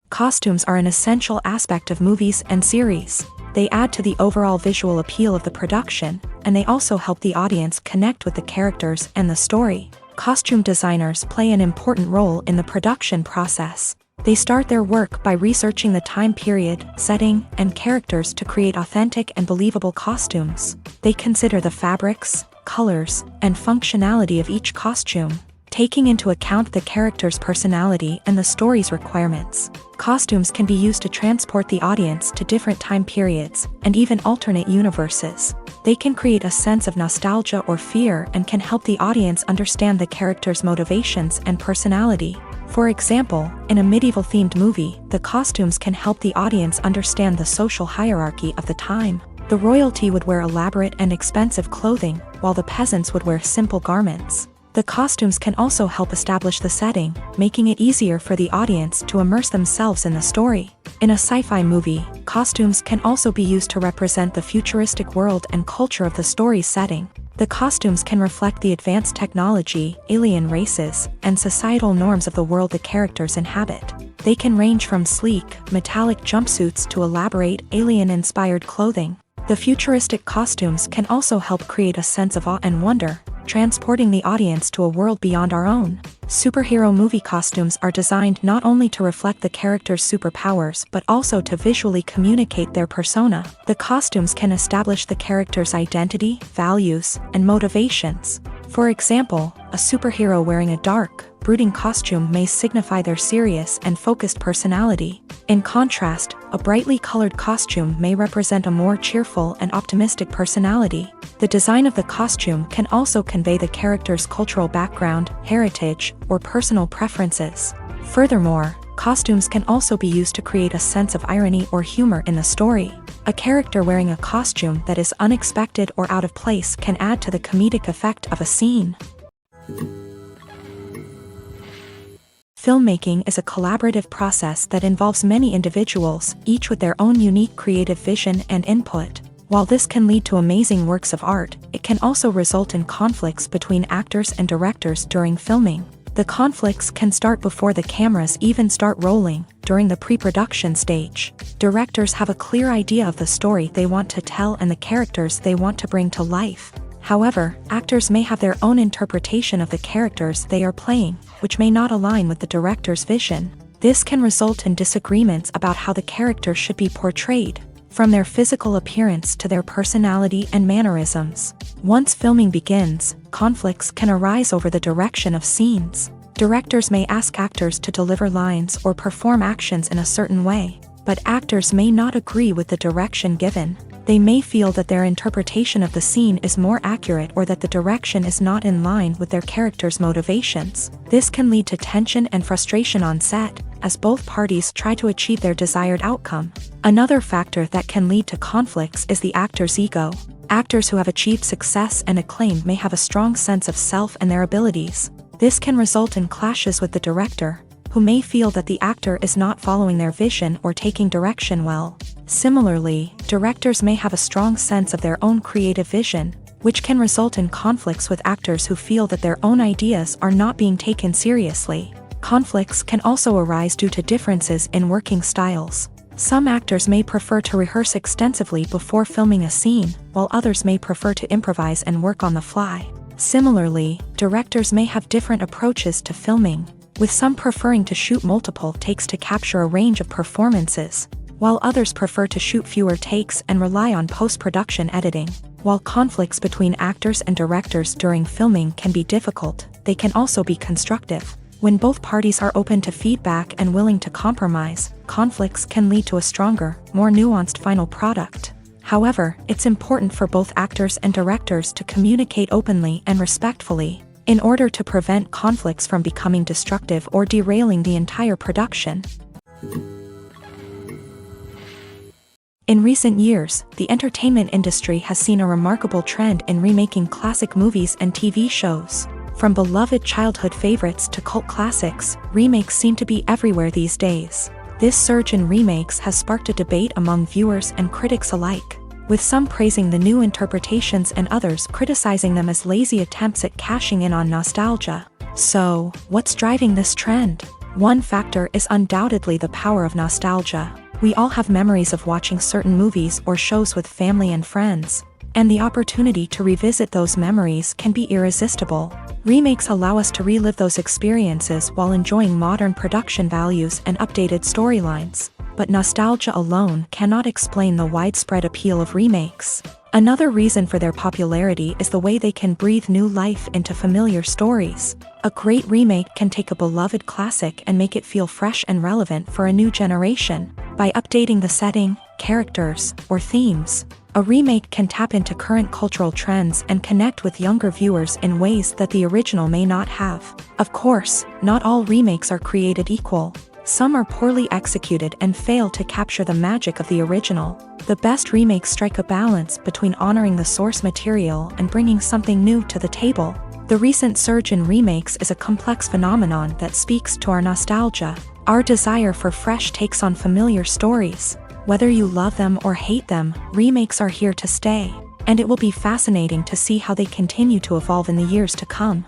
Costumes are an essential aspect of movies and series. They add to the overall visual appeal of the production, and they also help the audience connect with the characters and the story. Costume designers play an important role in the production process. They start their work by researching the time period, setting, and characters to create authentic and believable costumes. They consider the fabrics, colors, and functionality of each costume, taking into account the character's personality and the story's requirements. Costumes can be used to transport the audience to different time periods and even alternate universes. They can create a sense of nostalgia or fear and can help the audience understand the character's motivations and personality. For example, in a medieval-themed movie, the costumes can help the audience understand the social hierarchy of the time. The royalty would wear elaborate and expensive clothing, while the peasants would wear simple garments. The costumes can also help establish the setting, making it easier for the audience to immerse themselves in the story. In a sci-fi movie, costumes can also be used to represent the futuristic world and culture of the story's setting. The costumes can reflect the advanced technology, alien races, and societal norms of the world the characters inhabit. They can range from sleek, metallic jumpsuits to elaborate, alien-inspired clothing. The futuristic costumes can also help create a sense of awe and wonder, transporting the audience to a world beyond our own. Superhero movie costumes are designed not only to reflect the character's superpowers but also to visually communicate their persona. The costumes can establish the character's identity, values, and motivations. For example, a superhero wearing a dark, brooding costume may signify their serious and focused personality. In contrast, a brightly colored costume may represent a more cheerful and optimistic personality. The design of the costume can also convey the character's cultural background, heritage, or personal preferences. Furthermore, costumes can also be used to create a sense of irony or humor in the story. A character wearing a costume that is unexpected or out of place can add to the comedic effect of a scene. Filmmaking is a collaborative process that involves many individuals, each with their own unique creative vision and input. While this can lead to amazing works of art, it can also result in conflicts between actors and directors during filming. The conflicts can start before the cameras even start rolling, during the pre-production stage. Directors have a clear idea of the story they want to tell and the characters they want to bring to life. However, actors may have their own interpretation of the characters they are playing, which may not align with the director's vision. This can result in disagreements about how the characters should be portrayed, from their physical appearance to their personality and mannerisms. Once filming begins, conflicts can arise over the direction of scenes. Directors may ask actors to deliver lines or perform actions in a certain way, but actors may not agree with the direction given. They may feel that their interpretation of the scene is more accurate or that the direction is not in line with their character's motivations. This can lead to tension and frustration on set, as both parties try to achieve their desired outcome. Another factor that can lead to conflicts is the actor's ego. Actors who have achieved success and acclaim may have a strong sense of self and their abilities. This can result in clashes with the director, who may feel that the actor is not following their vision or taking direction well. Similarly, directors may have a strong sense of their own creative vision, which can result in conflicts with actors who feel that their own ideas are not being taken seriously. Conflicts can also arise due to differences in working styles. Some actors may prefer to rehearse extensively before filming a scene, while others may prefer to improvise and work on the fly. Similarly, directors may have different approaches to filming, with some preferring to shoot multiple takes to capture a range of performances, while others prefer to shoot fewer takes and rely on post-production editing. While conflicts between actors and directors during filming can be difficult, they can also be constructive. When both parties are open to feedback and willing to compromise, conflicts can lead to a stronger, more nuanced final product. However, it's important for both actors and directors to communicate openly and respectfully, in order to prevent conflicts from becoming destructive or derailing the entire production. In recent years, the entertainment industry has seen a remarkable trend in remaking classic movies and TV shows. From beloved childhood favorites to cult classics, remakes seem to be everywhere these days. This surge in remakes has sparked a debate among viewers and critics alike, with some praising the new interpretations and others criticizing them as lazy attempts at cashing in on nostalgia. So, what's driving this trend? One factor is undoubtedly the power of nostalgia. We all have memories of watching certain movies or shows with family and friends, and the opportunity to revisit those memories can be irresistible. Remakes allow us to relive those experiences while enjoying modern production values and updated storylines. But nostalgia alone cannot explain the widespread appeal of remakes. Another reason for their popularity is the way they can breathe new life into familiar stories. A great remake can take a beloved classic and make it feel fresh and relevant for a new generation. By updating the setting, characters, or themes, a remake can tap into current cultural trends and connect with younger viewers in ways that the original may not have. Of course, not all remakes are created equal. Some are poorly executed and fail to capture the magic of the original. The best remakes strike a balance between honoring the source material and bringing something new to the table. The recent surge in remakes is a complex phenomenon that speaks to our nostalgia, our desire for fresh takes on familiar stories. Whether you love them or hate them, remakes are here to stay, and it will be fascinating to see how they continue to evolve in the years to come.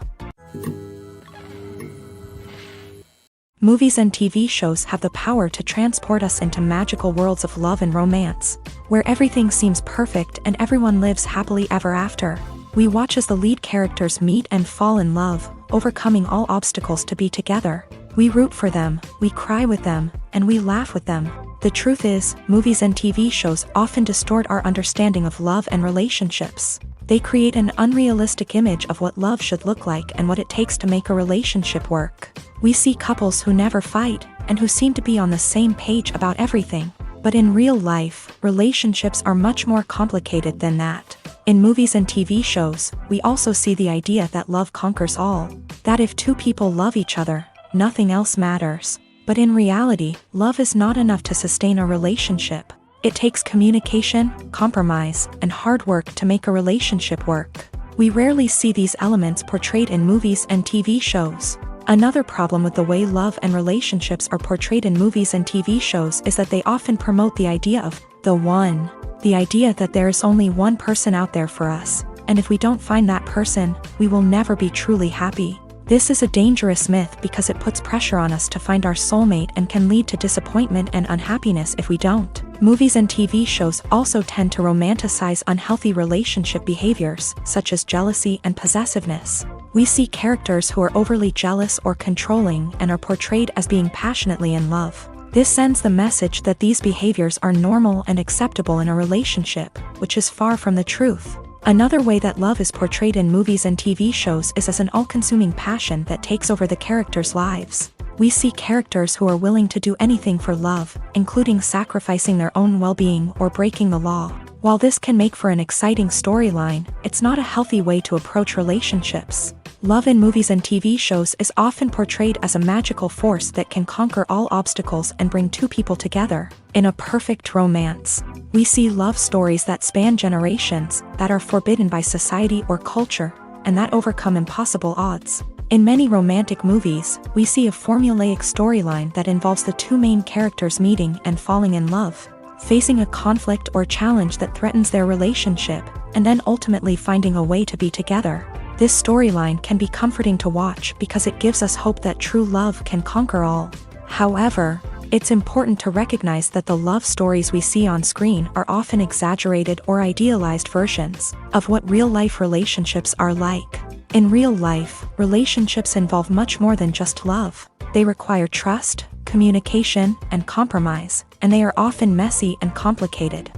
Movies and TV shows have the power to transport us into magical worlds of love and romance, where everything seems perfect and everyone lives happily ever after. We watch as the lead characters meet and fall in love, overcoming all obstacles to be together. We root for them, we cry with them, and we laugh with them. The truth is, movies and TV shows often distort our understanding of love and relationships. They create an unrealistic image of what love should look like and what it takes to make a relationship work. We see couples who never fight, and who seem to be on the same page about everything. But in real life, relationships are much more complicated than that. In movies and TV shows, we also see the idea that love conquers all. That if two people love each other, nothing else matters. But in reality, love is not enough to sustain a relationship. It takes communication, compromise, and hard work to make a relationship work. We rarely see these elements portrayed in movies and TV shows. Another problem with the way love and relationships are portrayed in movies and TV shows is that they often promote the idea of the one. The idea that there is only one person out there for us, and if we don't find that person, we will never be truly happy. This is a dangerous myth because it puts pressure on us to find our soulmate and can lead to disappointment and unhappiness if we don't. Movies and TV shows also tend to romanticize unhealthy relationship behaviors, such as jealousy and possessiveness. We see characters who are overly jealous or controlling and are portrayed as being passionately in love. This sends the message that these behaviors are normal and acceptable in a relationship, which is far from the truth. Another way that love is portrayed in movies and TV shows is as an all-consuming passion that takes over the characters' lives. We see characters who are willing to do anything for love, including sacrificing their own well-being or breaking the law. While this can make for an exciting storyline, it's not a healthy way to approach relationships. Love in movies and TV shows is often portrayed as a magical force that can conquer all obstacles and bring two people together. In a perfect romance, we see love stories that span generations, that are forbidden by society or culture, and that overcome impossible odds. In many romantic movies, we see a formulaic storyline that involves the two main characters meeting and falling in love, facing a conflict or challenge that threatens their relationship, and then ultimately finding a way to be together. This storyline can be comforting to watch because it gives us hope that true love can conquer all. However, it's important to recognize that the love stories we see on screen are often exaggerated or idealized versions of what real-life relationships are like. In real life, relationships involve much more than just love. They require trust, communication, and compromise, and they are often messy and complicated.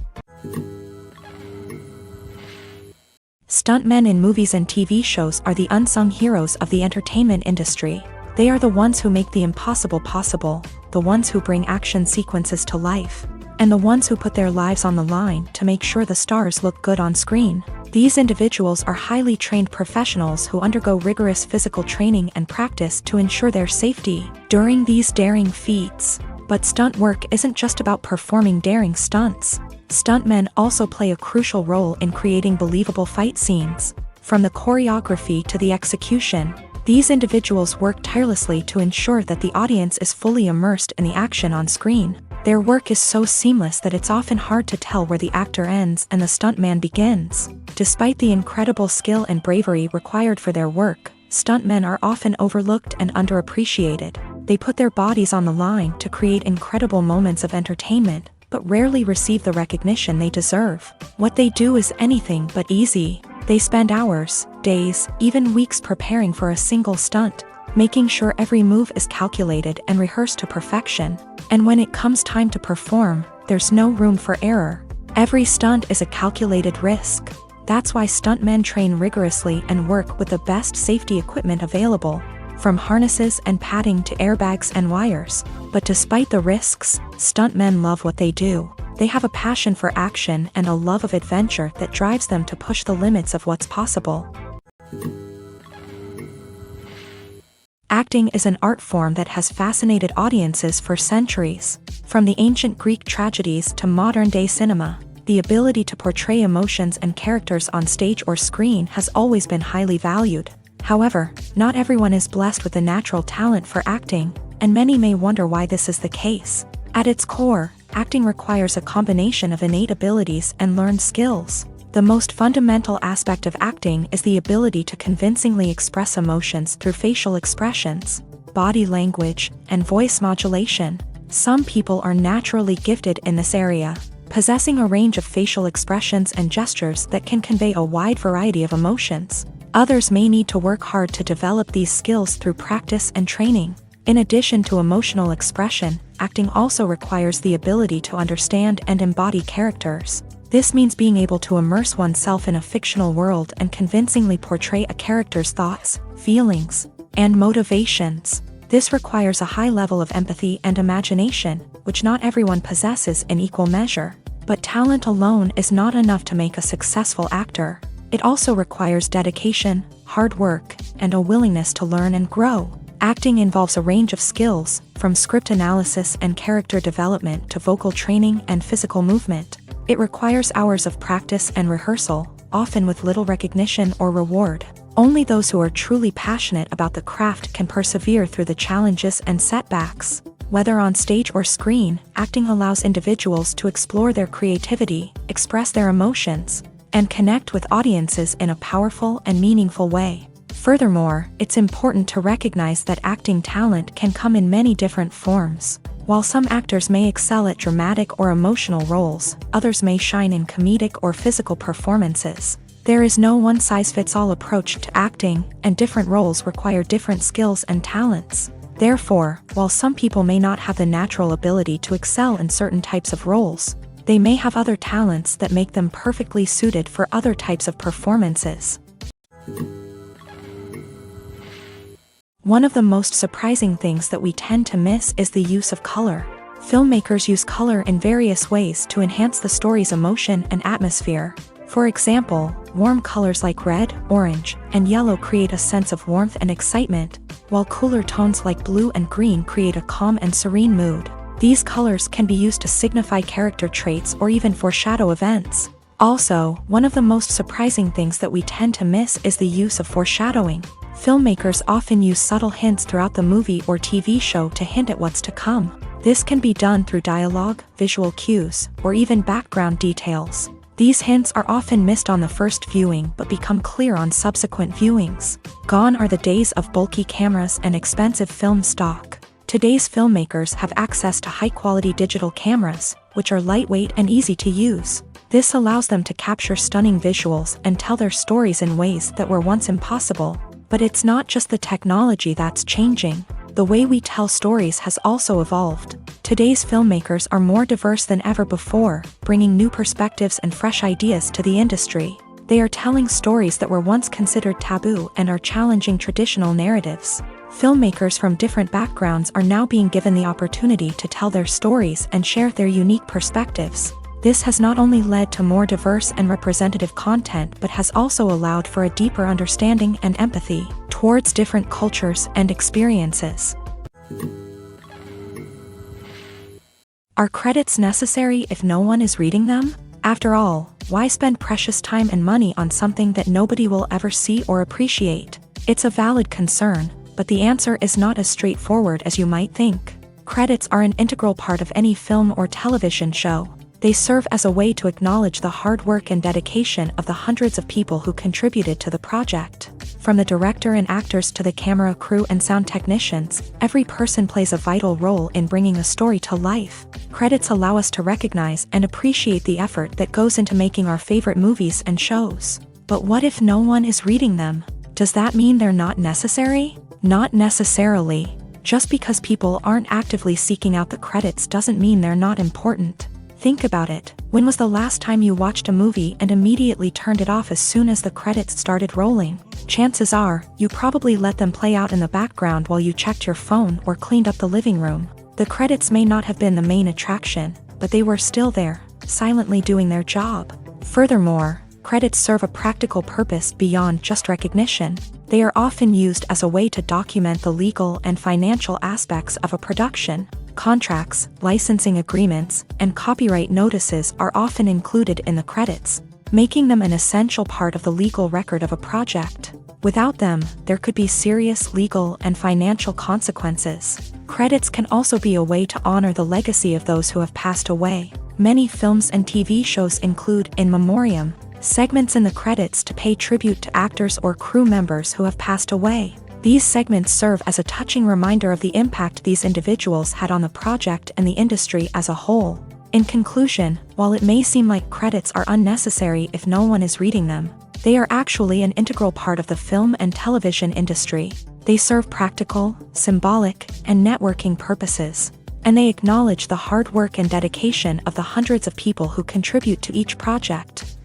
Stuntmen in movies and TV shows are the unsung heroes of the entertainment industry. They are the ones who make the impossible possible, the ones who bring action sequences to life, and the ones who put their lives on the line to make sure the stars look good on screen. These individuals are highly trained professionals who undergo rigorous physical training and practice to ensure their safety during these daring feats. But stunt work isn't just about performing daring stunts. Stuntmen also play a crucial role in creating believable fight scenes. From the choreography to the execution, these individuals work tirelessly to ensure that the audience is fully immersed in the action on screen. Their work is so seamless that it's often hard to tell where the actor ends and the stuntman begins. Despite the incredible skill and bravery required for their work, stuntmen are often overlooked and underappreciated. They put their bodies on the line to create incredible moments of entertainment, but rarely receive the recognition they deserve. What they do is anything but easy. They spend hours, days, even weeks preparing for a single stunt, making sure every move is calculated and rehearsed to perfection. And when it comes time to perform, there's no room for error. Every stunt is a calculated risk. That's why stuntmen train rigorously and work with the best safety equipment available, from harnesses and padding to airbags and wires. But despite the risks, stuntmen love what they do. They have a passion for action and a love of adventure that drives them to push the limits of what's possible. Acting is an art form that has fascinated audiences for centuries. From the ancient Greek tragedies to modern-day cinema, the ability to portray emotions and characters on stage or screen has always been highly valued. However, not everyone is blessed with a natural talent for acting, and many may wonder why this is the case. At its core, acting requires a combination of innate abilities and learned skills. The most fundamental aspect of acting is the ability to convincingly express emotions through facial expressions, body language, and voice modulation. Some people are naturally gifted in this area, possessing a range of facial expressions and gestures that can convey a wide variety of emotions. Others may need to work hard to develop these skills through practice and training. In addition to emotional expression, acting also requires the ability to understand and embody characters. This means being able to immerse oneself in a fictional world and convincingly portray a character's thoughts, feelings, and motivations. This requires a high level of empathy and imagination, which not everyone possesses in equal measure. But talent alone is not enough to make a successful actor. It also requires dedication, hard work, and a willingness to learn and grow. Acting involves a range of skills, from script analysis and character development to vocal training and physical movement. It requires hours of practice and rehearsal, often with little recognition or reward. Only those who are truly passionate about the craft can persevere through the challenges and setbacks. Whether on stage or screen, acting allows individuals to explore their creativity, express their emotions, and connect with audiences in a powerful and meaningful way. Furthermore, it's important to recognize that acting talent can come in many different forms. While some actors may excel at dramatic or emotional roles, others may shine in comedic or physical performances. There is no one-size-fits-all approach to acting, and different roles require different skills and talents. Therefore, while some people may not have the natural ability to excel in certain types of roles, they may have other talents that make them perfectly suited for other types of performances. One of the most surprising things that we tend to miss is the use of color. Filmmakers use color in various ways to enhance the story's emotion and atmosphere. For example, warm colors like red, orange, and yellow create a sense of warmth and excitement, while cooler tones like blue and green create a calm and serene mood. These colors can be used to signify character traits or even foreshadow events. Also, one of the most surprising things that we tend to miss is the use of foreshadowing. Filmmakers often use subtle hints throughout the movie or TV show to hint at what's to come. This can be done through dialogue, visual cues, or even background details. These hints are often missed on the first viewing but become clear on subsequent viewings. Gone are the days of bulky cameras and expensive film stock. Today's filmmakers have access to high-quality digital cameras, which are lightweight and easy to use. This allows them to capture stunning visuals and tell their stories in ways that were once impossible. But it's not just the technology that's changing. The way we tell stories has also evolved. Today's filmmakers are more diverse than ever before, bringing new perspectives and fresh ideas to the industry. They are telling stories that were once considered taboo and are challenging traditional narratives. Filmmakers from different backgrounds are now being given the opportunity to tell their stories and share their unique perspectives. This has not only led to more diverse and representative content but has also allowed for a deeper understanding and empathy towards different cultures and experiences. Are credits necessary if no one is reading them? After all, why spend precious time and money on something that nobody will ever see or appreciate? It's a valid concern, but the answer is not as straightforward as you might think. Credits are an integral part of any film or television show. They serve as a way to acknowledge the hard work and dedication of the hundreds of people who contributed to the project. From the director and actors to the camera crew and sound technicians, every person plays a vital role in bringing a story to life. Credits allow us to recognize and appreciate the effort that goes into making our favorite movies and shows. But what if no one is reading them? Does that mean they're not necessary? Not necessarily. Just because people aren't actively seeking out the credits doesn't mean they're not important. Think about it. When was the last time you watched a movie and immediately turned it off as soon as the credits started rolling? Chances are, you probably let them play out in the background while you checked your phone or cleaned up the living room. The credits may not have been the main attraction, but they were still there, silently doing their job. Furthermore, credits serve a practical purpose beyond just recognition. They are often used as a way to document the legal and financial aspects of a production. Contracts, licensing agreements, and copyright notices are often included in the credits, making them an essential part of the legal record of a project. Without them, there could be serious legal and financial consequences. Credits can also be a way to honor the legacy of those who have passed away. Many films and TV shows include in memoriam segments in the credits to pay tribute to actors or crew members who have passed away. These segments serve as a touching reminder of the impact these individuals had on the project and the industry as a whole. In conclusion, while it may seem like credits are unnecessary if no one is reading them, they are actually an integral part of the film and television industry. They serve practical, symbolic, and networking purposes. and they acknowledge the hard work and dedication of the hundreds of people who contribute to each project.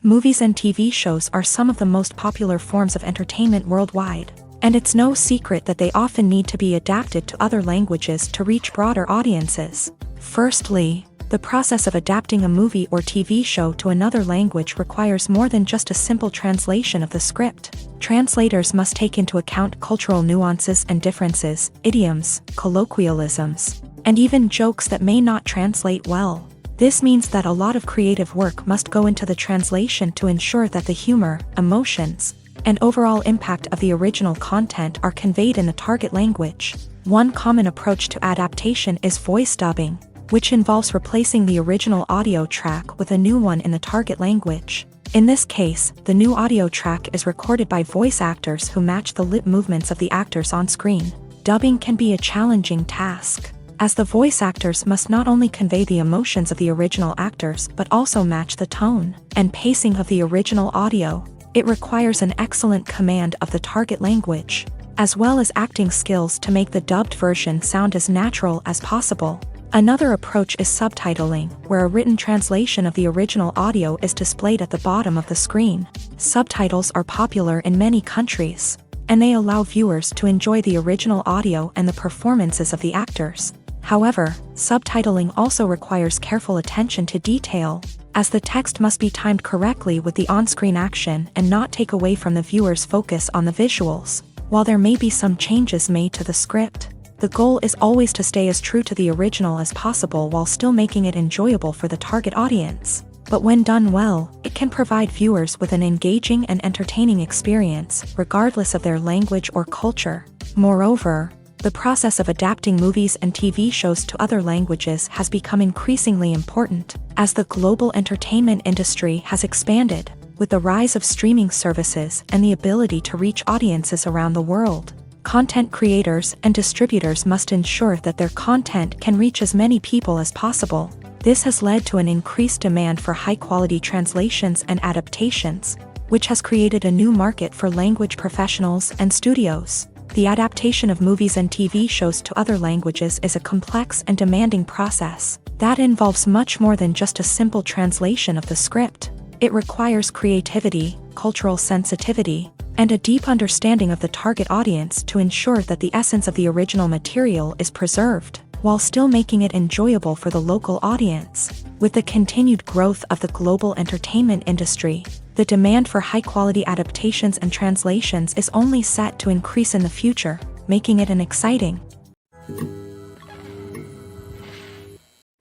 Movies and TV shows are some of the most popular forms of entertainment worldwide, and it's no secret that they often need to be adapted to other languages to reach broader audiences. Firstly, the process of adapting a movie or TV show to another language requires more than just a simple translation of the script. Translators must take into account cultural nuances and differences, idioms, colloquialisms, and even jokes that may not translate well. This means that a lot of creative work must go into the translation to ensure that the humor, emotions, and overall impact of the original content are conveyed in the target language. One common approach to adaptation is voice dubbing, which involves replacing the original audio track with a new one in the target language. In this case, the new audio track is recorded by voice actors who match the lip movements of the actors on screen. Dubbing can be a challenging task, as the voice actors must not only convey the emotions of the original actors but also match the tone and pacing of the original audio. It requires an excellent command of the target language, as well as acting skills to make the dubbed version sound as natural as possible. Another approach is subtitling, where a written translation of the original audio is displayed at the bottom of the screen. Subtitles are popular in many countries, and they allow viewers to enjoy the original audio and the performances of the actors. However, subtitling also requires careful attention to detail, as the text must be timed correctly with the on-screen action and not take away from the viewer's focus on the visuals. While there may be some changes made to the script, the goal is always to stay as true to the original as possible while still making it enjoyable for the target audience. But when done well, it can provide viewers with an engaging and entertaining experience, regardless of their language or culture. Moreover, the process of adapting movies and TV shows to other languages has become increasingly important, as the global entertainment industry has expanded, with the rise of streaming services and the ability to reach audiences around the world. Content creators and distributors must ensure that their content can reach as many people as possible. This has led to an increased demand for high-quality translations and adaptations, which has created a new market for language professionals and studios. The adaptation of movies and TV shows to other languages is a complex and demanding process that involves much more than just a simple translation of the script. It requires creativity, cultural sensitivity, and a deep understanding of the target audience to ensure that the essence of the original material is preserved, while still making it enjoyable for the local audience. With the continued growth of the global entertainment industry, the demand for high-quality adaptations and translations is only set to increase in the future, making it an exciting.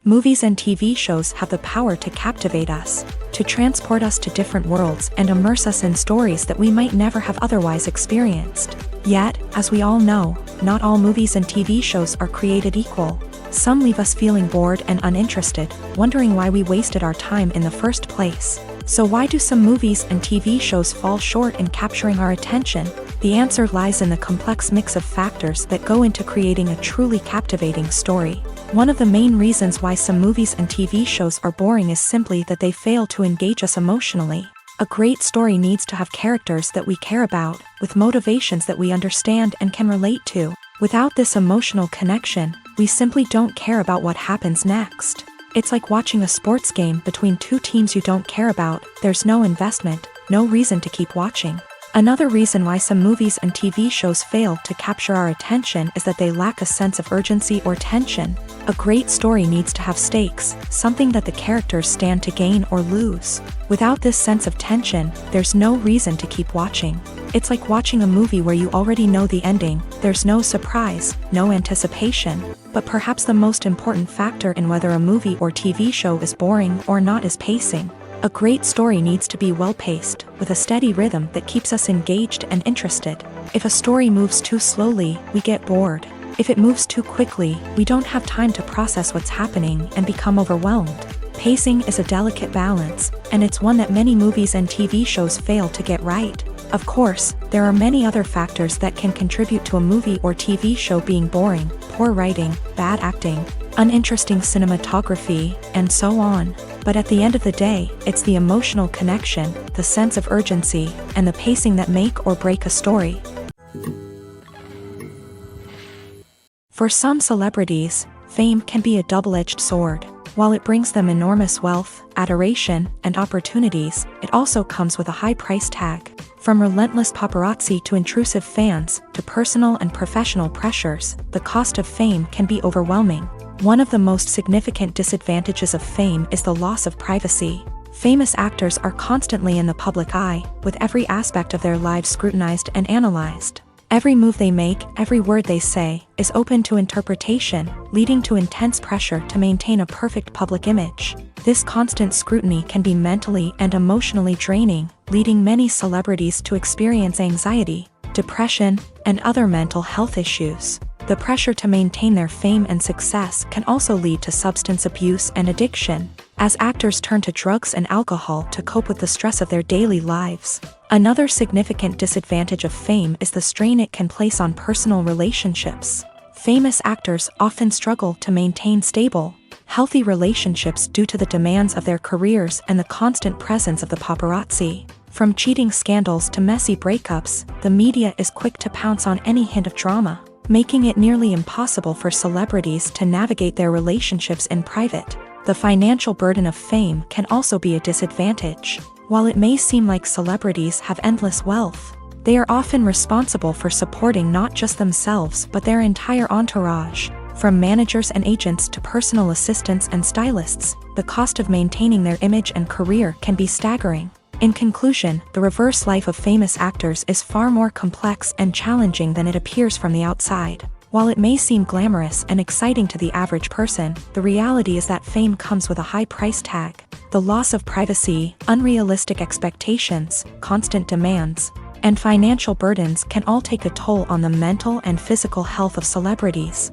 Movies and TV shows have the power to captivate us, to transport us to different worlds and immerse us in stories that we might never have otherwise experienced. Yet, as we all know, not all movies and TV shows are created equal. Some leave us feeling bored and uninterested, wondering why we wasted our time in the first place. So why do some movies and TV shows fall short in capturing our attention? The answer lies in the complex mix of factors that go into creating a truly captivating story. One of the main reasons why some movies and TV shows are boring is simply that they fail to engage us emotionally. A great story needs to have characters that we care about, with motivations that we understand and can relate to. Without this emotional connection, we simply don't care about what happens next. It's like watching a sports game between two teams you don't care about. There's no investment, no reason to keep watching. Another reason why some movies and TV shows fail to capture our attention is that they lack a sense of urgency or tension. A great story needs to have stakes, something that the characters stand to gain or lose. Without this sense of tension, there's no reason to keep watching. It's like watching a movie where you already know the ending. There's no surprise, no anticipation. But perhaps the most important factor in whether a movie or TV show is boring or not is pacing. A great story needs to be well-paced, with a steady rhythm that keeps us engaged and interested. If a story moves too slowly, we get bored. If it moves too quickly, we don't have time to process what's happening and become overwhelmed. Pacing is a delicate balance, and it's one that many movies and TV shows fail to get right. Of course, there are many other factors that can contribute to a movie or TV show being boring: poor writing, bad acting, uninteresting cinematography, and so on. But at the end of the day, it's the emotional connection, the sense of urgency, and the pacing that make or break a story. For some celebrities, fame can be a double-edged sword. While it brings them enormous wealth, adoration, and opportunities, it also comes with a high price tag. From relentless paparazzi to intrusive fans, to personal and professional pressures, the cost of fame can be overwhelming. One of the most significant disadvantages of fame is the loss of privacy. Famous actors are constantly in the public eye, with every aspect of their lives scrutinized and analyzed. Every move they make, every word they say, is open to interpretation, leading to intense pressure to maintain a perfect public image. This constant scrutiny can be mentally and emotionally draining, leading many celebrities to experience anxiety, depression, and other mental health issues. The pressure to maintain their fame and success can also lead to substance abuse and addiction, as actors turn to drugs and alcohol to cope with the stress of their daily lives. Another significant disadvantage of fame is the strain it can place on personal relationships. Famous actors often struggle to maintain stable, healthy relationships due to the demands of their careers and the constant presence of the paparazzi. From cheating scandals to messy breakups, the media is quick to pounce on any hint of drama, making it nearly impossible for celebrities to navigate their relationships in private. The financial burden of fame can also be a disadvantage. While it may seem like celebrities have endless wealth, they are often responsible for supporting not just themselves but their entire entourage. From managers and agents to personal assistants and stylists, the cost of maintaining their image and career can be staggering. In conclusion, the reverse life of famous actors is far more complex and challenging than it appears from the outside. While it may seem glamorous and exciting to the average person, the reality is that fame comes with a high price tag. The loss of privacy, unrealistic expectations, constant demands, and financial burdens can all take a toll on the mental and physical health of celebrities.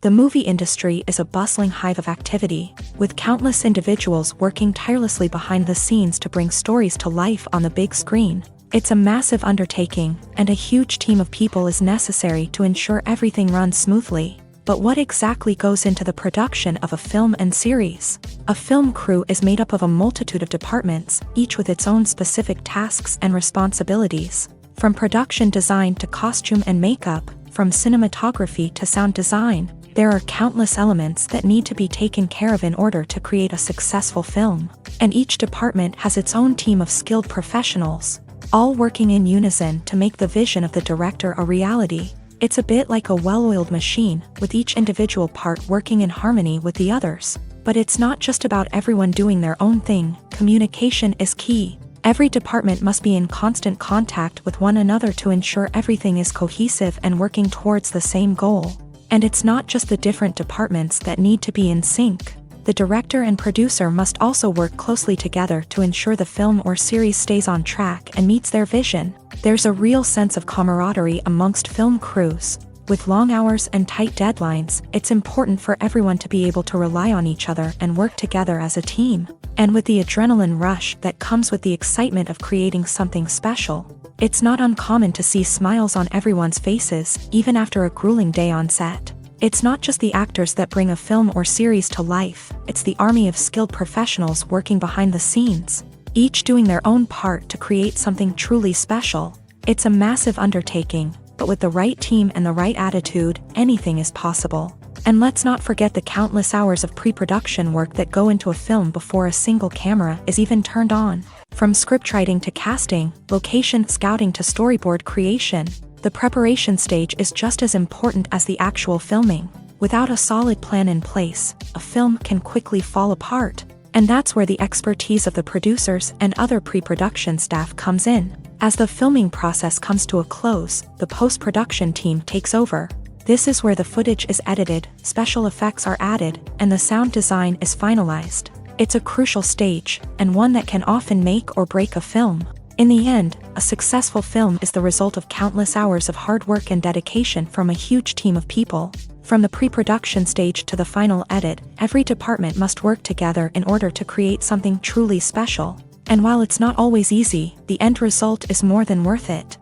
The movie industry is a bustling hive of activity, with countless individuals working tirelessly behind the scenes to bring stories to life on the big screen. It's a massive undertaking, and a huge team of people is necessary to ensure everything runs smoothly. But what exactly goes into the production of a film and series? A film crew is made up of a multitude of departments, each with its own specific tasks and responsibilities. From production design to costume and makeup, from cinematography to sound design, there are countless elements that need to be taken care of in order to create a successful film. And each department has its own team of skilled professionals, all working in unison to make the vision of the director a reality. It's a bit like a well-oiled machine, with each individual part working in harmony with the others. But it's not just about everyone doing their own thing. Communication is key. Every department must be in constant contact with one another to ensure everything is cohesive and working towards the same goal. And it's not just the different departments that need to be in sync. The director and producer must also work closely together to ensure the film or series stays on track and meets their vision. There's a real sense of camaraderie amongst film crews. With long hours and tight deadlines, it's important for everyone to be able to rely on each other and work together as a team. And with the adrenaline rush that comes with the excitement of creating something special, it's not uncommon to see smiles on everyone's faces, even after a grueling day on set. It's not just the actors that bring a film or series to life, it's the army of skilled professionals working behind the scenes, each doing their own part to create something truly special. It's a massive undertaking, but with the right team and the right attitude, anything is possible. And let's not forget the countless hours of pre-production work that go into a film before a single camera is even turned on. From scriptwriting to casting, location scouting to storyboard creation, the preparation stage is just as important as the actual filming. Without a solid plan in place, a film can quickly fall apart. And that's where the expertise of the producers and other pre-production staff comes in. As the filming process comes to a close, the post-production team takes over. This is where the footage is edited, special effects are added, and the sound design is finalized. It's a crucial stage, and one that can often make or break a film. In the end, a successful film is the result of countless hours of hard work and dedication from a huge team of people. From the pre-production stage to the final edit, every department must work together in order to create something truly special. And while it's not always easy, the end result is more than worth it.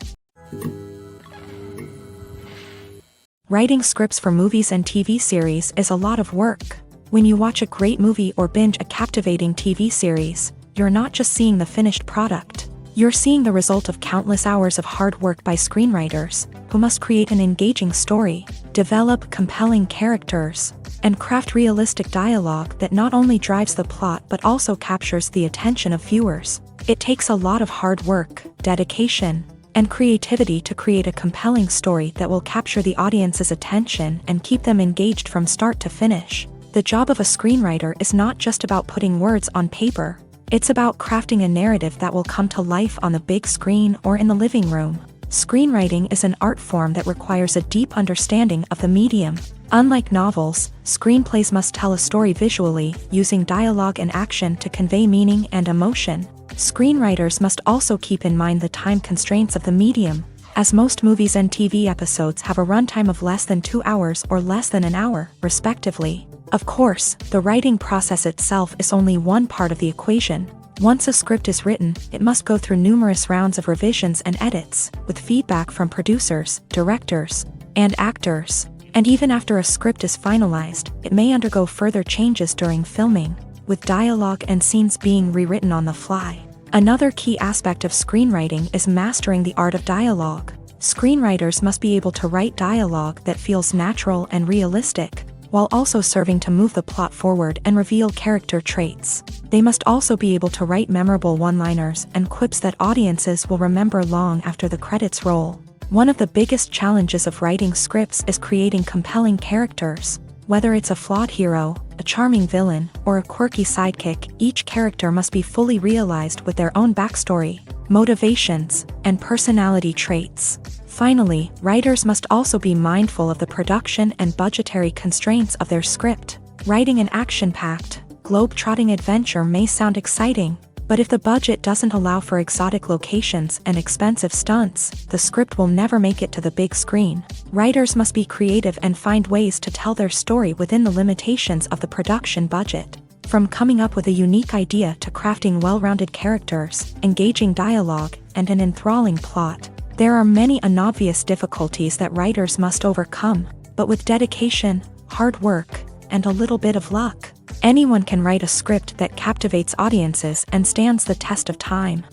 Writing scripts for movies and TV series is a lot of work. When you watch a great movie or binge a captivating TV series, you're not just seeing the finished product. You're seeing the result of countless hours of hard work by screenwriters, who must create an engaging story, develop compelling characters, and craft realistic dialogue that not only drives the plot but also captures the attention of viewers. It takes a lot of hard work, dedication, and creativity to create a compelling story that will capture the audience's attention and keep them engaged from start to finish. The job of a screenwriter is not just about putting words on paper. It's about crafting a narrative that will come to life on the big screen or in the living room. Screenwriting is an art form that requires a deep understanding of the medium. Unlike novels, screenplays must tell a story visually, using dialogue and action to convey meaning and emotion. Screenwriters must also keep in mind the time constraints of the medium, as most movies and TV episodes have a runtime of less than 2 hours or less than an hour, respectively. Of course, the writing process itself is only one part of the equation. Once a script is written, it must go through numerous rounds of revisions and edits, with feedback from producers, directors, and actors. And even after a script is finalized, it may undergo further changes during filming, with dialogue and scenes being rewritten on the fly. Another key aspect of screenwriting is mastering the art of dialogue. Screenwriters must be able to write dialogue that feels natural and realistic, while also serving to move the plot forward and reveal character traits. They must also be able to write memorable one-liners and quips that audiences will remember long after the credits roll. One of the biggest challenges of writing scripts is creating compelling characters. Whether it's a flawed hero, a charming villain, or a quirky sidekick, each character must be fully realized with their own backstory, motivations, and personality traits. Finally, writers must also be mindful of the production and budgetary constraints of their script. Writing an action-packed, globe-trotting adventure may sound exciting, but if the budget doesn't allow for exotic locations and expensive stunts, the script will never make it to the big screen. Writers must be creative and find ways to tell their story within the limitations of the production budget. From coming up with a unique idea to crafting well-rounded characters, engaging dialogue, and an enthralling plot, there are many unobvious difficulties that writers must overcome, but with dedication, hard work, and a little bit of luck, anyone can write a script that captivates audiences and stands the test of time.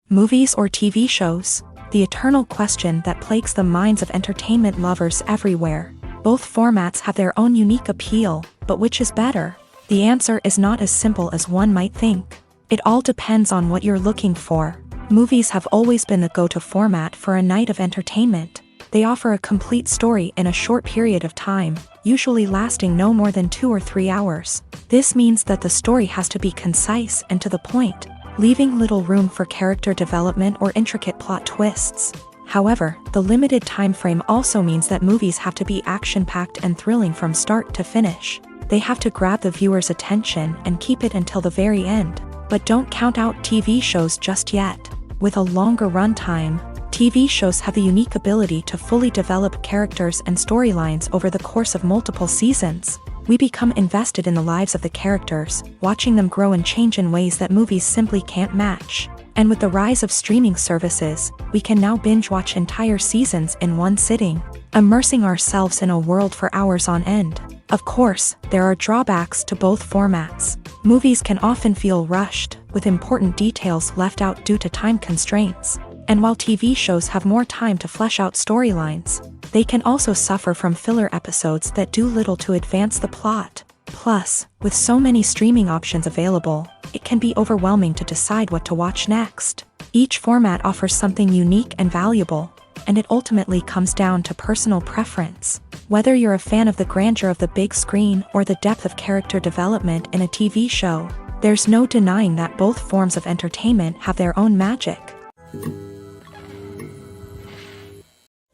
Movies or TV shows? The eternal question that plagues the minds of entertainment lovers everywhere. Both formats have their own unique appeal, but which is better? The answer is not as simple as one might think. It all depends on what you're looking for. Movies have always been the go-to format for a night of entertainment. They offer a complete story in a short period of time, usually lasting no more than 2 or 3 hours. This means that the story has to be concise and to the point, leaving little room for character development or intricate plot twists. However, the limited time frame also means that movies have to be action-packed and thrilling from start to finish. They have to grab the viewer's attention and keep it until the very end. But don't count out TV shows just yet. With a longer runtime, TV shows have the unique ability to fully develop characters and storylines over the course of multiple seasons. We become invested in the lives of the characters, watching them grow and change in ways that movies simply can't match. And with the rise of streaming services, we can now binge-watch entire seasons in one sitting, immersing ourselves in a world for hours on end. Of course, there are drawbacks to both formats. Movies can often feel rushed, with important details left out due to time constraints. And while TV shows have more time to flesh out storylines, they can also suffer from filler episodes that do little to advance the plot. Plus, with so many streaming options available, it can be overwhelming to decide what to watch next. Each format offers something unique and valuable, and it ultimately comes down to personal preference. Whether you're a fan of the grandeur of the big screen or the depth of character development in a TV show, there's no denying that both forms of entertainment have their own magic.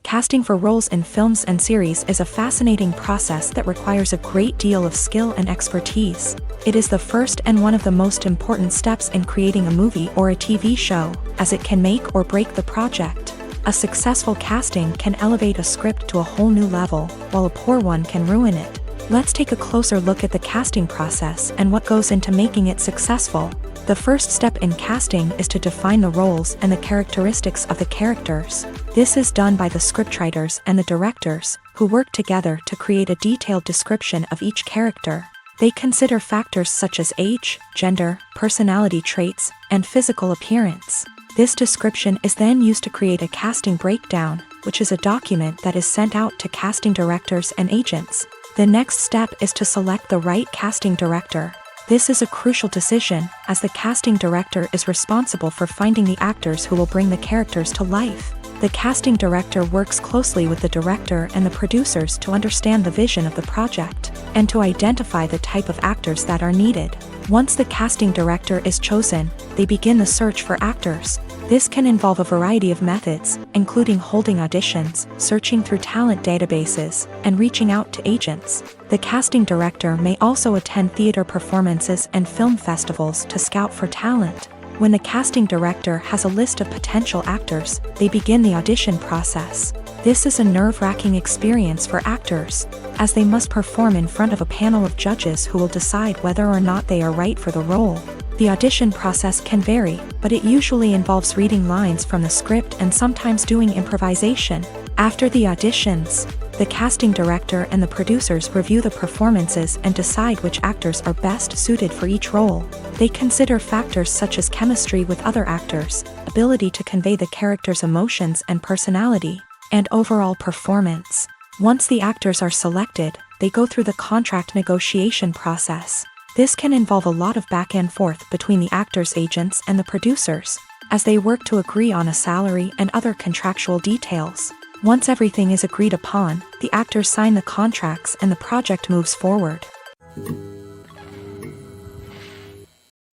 Casting for roles in films and series is a fascinating process that requires a great deal of skill and expertise. It is the first and one of the most important steps in creating a movie or a TV show, as it can make or break the project. A successful casting can elevate a script to a whole new level, while a poor one can ruin it. Let's take a closer look at the casting process and what goes into making it successful. The first step in casting is to define the roles and the characteristics of the characters. This is done by the scriptwriters and the directors, who work together to create a detailed description of each character. They consider factors such as age, gender, personality traits, and physical appearance. This description is then used to create a casting breakdown, which is a document that is sent out to casting directors and agents. The next step is to select the right casting director. This is a crucial decision, as the casting director is responsible for finding the actors who will bring the characters to life. The casting director works closely with the director and the producers to understand the vision of the project, and to identify the type of actors that are needed. Once the casting director is chosen, they begin the search for actors. This can involve a variety of methods, including holding auditions, searching through talent databases, and reaching out to agents. The casting director may also attend theater performances and film festivals to scout for talent. When the casting director has a list of potential actors, they begin the audition process. This is a nerve-wracking experience for actors, as they must perform in front of a panel of judges who will decide whether or not they are right for the role. The audition process can vary, but it usually involves reading lines from the script and sometimes doing improvisation. After the auditions, the casting director and the producers review the performances and decide which actors are best suited for each role. They consider factors such as chemistry with other actors, ability to convey the character's emotions and personality, and overall performance. Once the actors are selected, they go through the contract negotiation process. This can involve a lot of back and forth between the actors' agents and the producers, as they work to agree on a salary and other contractual details. Once everything is agreed upon, the actors sign the contracts and the project moves forward.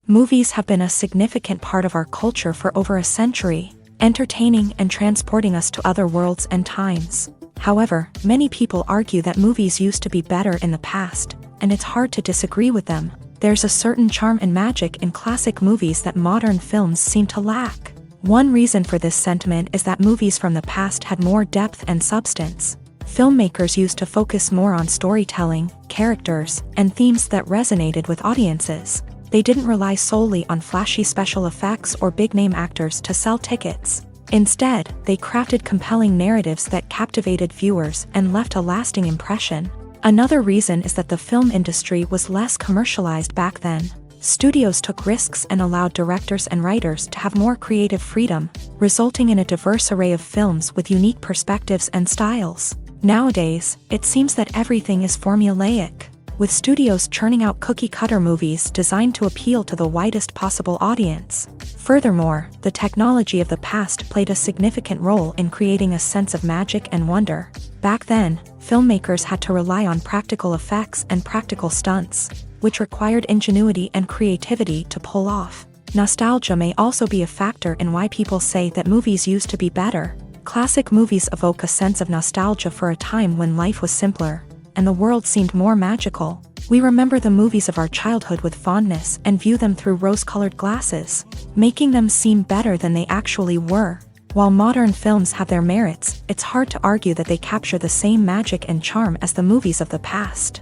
Movies have been a significant part of our culture for over a century, entertaining and transporting us to other worlds and times. However, many people argue that movies used to be better in the past, and it's hard to disagree with them. There's a certain charm and magic in classic movies that modern films seem to lack. One reason for this sentiment is that movies from the past had more depth and substance. Filmmakers used to focus more on storytelling, characters, and themes that resonated with audiences. They didn't rely solely on flashy special effects or big-name actors to sell tickets. Instead, they crafted compelling narratives that captivated viewers and left a lasting impression. Another reason is that the film industry was less commercialized back then. Studios took risks and allowed directors and writers to have more creative freedom, resulting in a diverse array of films with unique perspectives and styles. Nowadays, it seems that everything is formulaic, with studios churning out cookie-cutter movies designed to appeal to the widest possible audience. Furthermore, the technology of the past played a significant role in creating a sense of magic and wonder. Back then, filmmakers had to rely on practical effects and practical stunts, which required ingenuity and creativity to pull off. Nostalgia may also be a factor in why people say that movies used to be better. Classic movies evoke a sense of nostalgia for a time when life was simpler, and the world seemed more magical. We remember the movies of our childhood with fondness and view them through rose-colored glasses, making them seem better than they actually were. While modern films have their merits, it's hard to argue that they capture the same magic and charm as the movies of the past.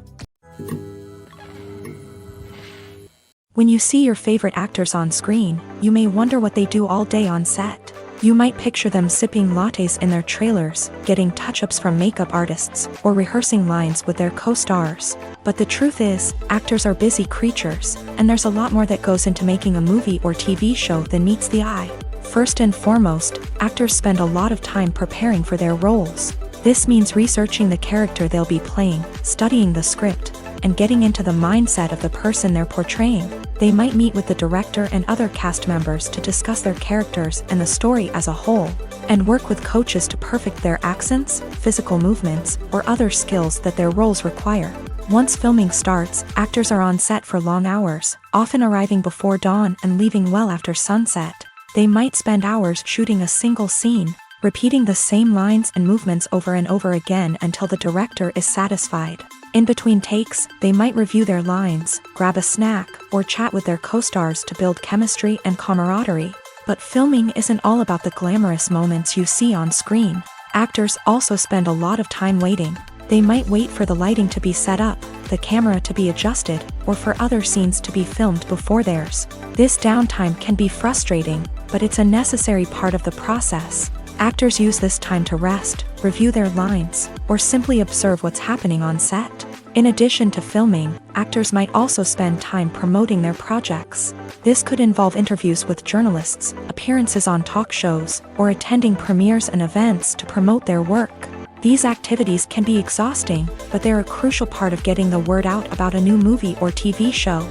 When you see your favorite actors on screen, you may wonder what they do all day on set. You might picture them sipping lattes in their trailers, getting touch-ups from makeup artists, or rehearsing lines with their co-stars. But the truth is, actors are busy creatures, and there's a lot more that goes into making a movie or TV show than meets the eye. First and foremost, actors spend a lot of time preparing for their roles. This means researching the character they'll be playing, studying the script, and getting into the mindset of the person they're portraying. They might meet with the director and other cast members to discuss their characters and the story as a whole, and work with coaches to perfect their accents, physical movements, or other skills that their roles require. Once filming starts, actors are on set for long hours, often arriving before dawn and leaving well after sunset. They might spend hours shooting a single scene, repeating the same lines and movements over and over again until the director is satisfied. In between takes, they might review their lines, grab a snack, or chat with their co-stars to build chemistry and camaraderie. But filming isn't all about the glamorous moments you see on screen. Actors also spend a lot of time waiting. They might wait for the lighting to be set up, the camera to be adjusted, or for other scenes to be filmed before theirs. This downtime can be frustrating, but it's a necessary part of the process. Actors use this time to rest, review their lines, or simply observe what's happening on set. In addition to filming, actors might also spend time promoting their projects. This could involve interviews with journalists, appearances on talk shows, or attending premieres and events to promote their work. These activities can be exhausting, but they're a crucial part of getting the word out about a new movie or TV show.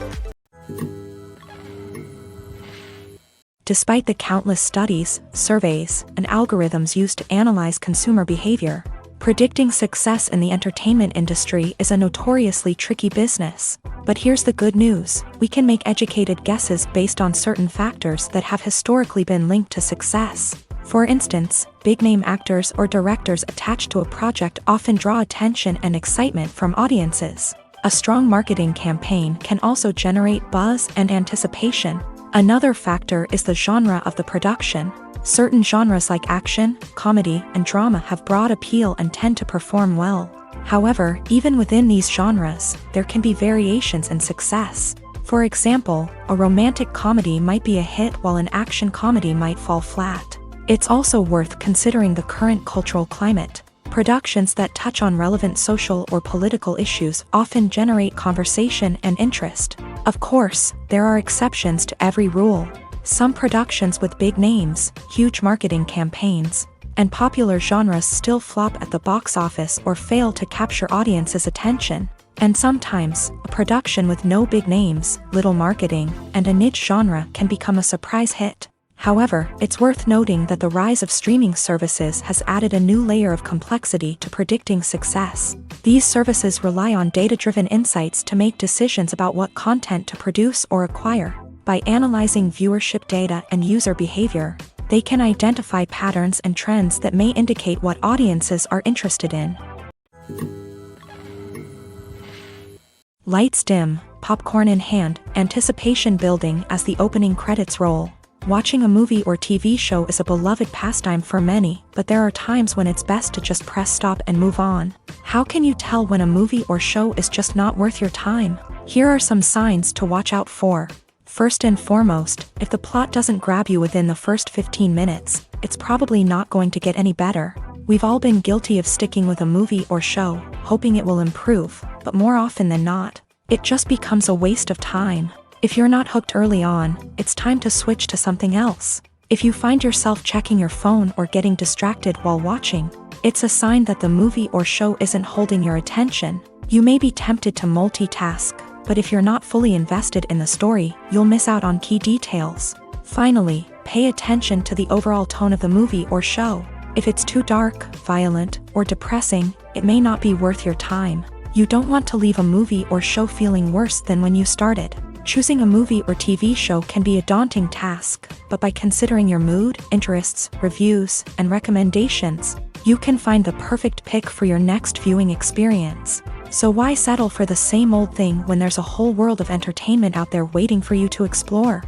Despite the countless studies, surveys, and algorithms used to analyze consumer behavior, predicting success in the entertainment industry is a notoriously tricky business. But here's the good news: we can make educated guesses based on certain factors that have historically been linked to success. For instance, big-name actors or directors attached to a project often draw attention and excitement from audiences. A strong marketing campaign can also generate buzz and anticipation. Another factor is the genre of the production. Certain genres like action, comedy, and drama have broad appeal and tend to perform well. However, even within these genres, there can be variations in success. For example, a romantic comedy might be a hit while an action comedy might fall flat. It's also worth considering the current cultural climate. Productions that touch on relevant social or political issues often generate conversation and interest. Of course, there are exceptions to every rule. Some productions with big names, huge marketing campaigns, and popular genres still flop at the box office or fail to capture audiences' attention. And sometimes, a production with no big names, little marketing, and a niche genre can become a surprise hit. However, it's worth noting that the rise of streaming services has added a new layer of complexity to predicting success. These services rely on data-driven insights to make decisions about what content to produce or acquire. By analyzing viewership data and user behavior, they can identify patterns and trends that may indicate what audiences are interested in. Lights dim, popcorn in hand, anticipation building as the opening credits roll. Watching a movie or TV show is a beloved pastime for many, but there are times when it's best to just press stop and move on. How can you tell when a movie or show is just not worth your time? Here are some signs to watch out for. First and foremost, if the plot doesn't grab you within the first 15 minutes, it's probably not going to get any better. We've all been guilty of sticking with a movie or show, hoping it will improve, but more often than not, it just becomes a waste of time. If you're not hooked early on, it's time to switch to something else. If you find yourself checking your phone or getting distracted while watching, it's a sign that the movie or show isn't holding your attention. You may be tempted to multitask, but if you're not fully invested in the story, you'll miss out on key details. Finally, pay attention to the overall tone of the movie or show. If it's too dark, violent, or depressing, it may not be worth your time. You don't want to leave a movie or show feeling worse than when you started. Choosing a movie or TV show can be a daunting task, but by considering your mood, interests, reviews, and recommendations, you can find the perfect pick for your next viewing experience. So why settle for the same old thing when there's a whole world of entertainment out there waiting for you to explore?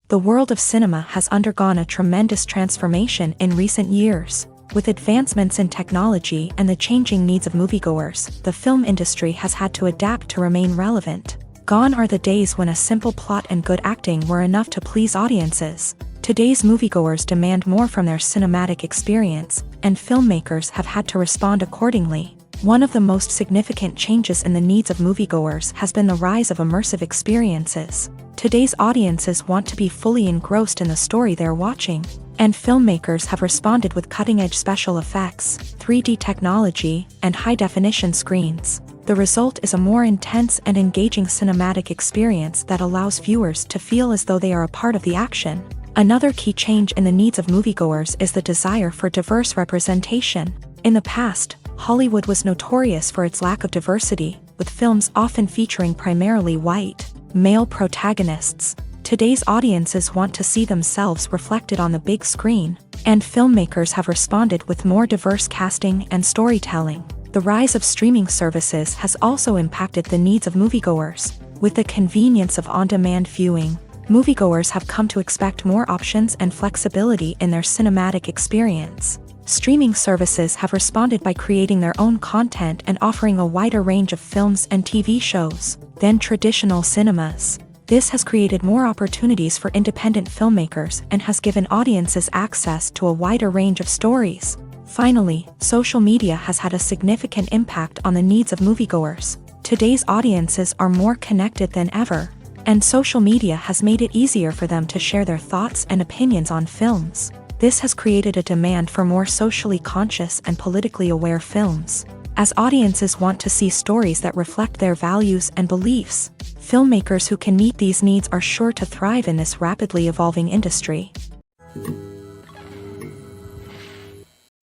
The world of cinema has undergone a tremendous transformation in recent years. With advancements in technology and the changing needs of moviegoers, the film industry has had to adapt to remain relevant. Gone are the days when a simple plot and good acting were enough to please audiences. Today's moviegoers demand more from their cinematic experience, and filmmakers have had to respond accordingly. One of the most significant changes in the needs of moviegoers has been the rise of immersive experiences. Today's audiences want to be fully engrossed in the story they're watching, and filmmakers have responded with cutting-edge special effects, 3D technology, and high-definition screens. The result is a more intense and engaging cinematic experience that allows viewers to feel as though they are a part of the action. Another key change in the needs of moviegoers is the desire for diverse representation. In the past, Hollywood was notorious for its lack of diversity, with films often featuring primarily white, male protagonists. Today's audiences want to see themselves reflected on the big screen, and filmmakers have responded with more diverse casting and storytelling. The rise of streaming services has also impacted the needs of moviegoers. With the convenience of on-demand viewing, moviegoers have come to expect more options and flexibility in their cinematic experience. Streaming services have responded by creating their own content and offering a wider range of films and TV shows than traditional cinemas. This has created more opportunities for independent filmmakers and has given audiences access to a wider range of stories. Finally, social media has had a significant impact on the needs of moviegoers. Today's audiences are more connected than ever, and social media has made it easier for them to share their thoughts and opinions on films. This has created a demand for more socially conscious and politically aware films. As audiences want to see stories that reflect their values and beliefs, filmmakers who can meet these needs are sure to thrive in this rapidly evolving industry.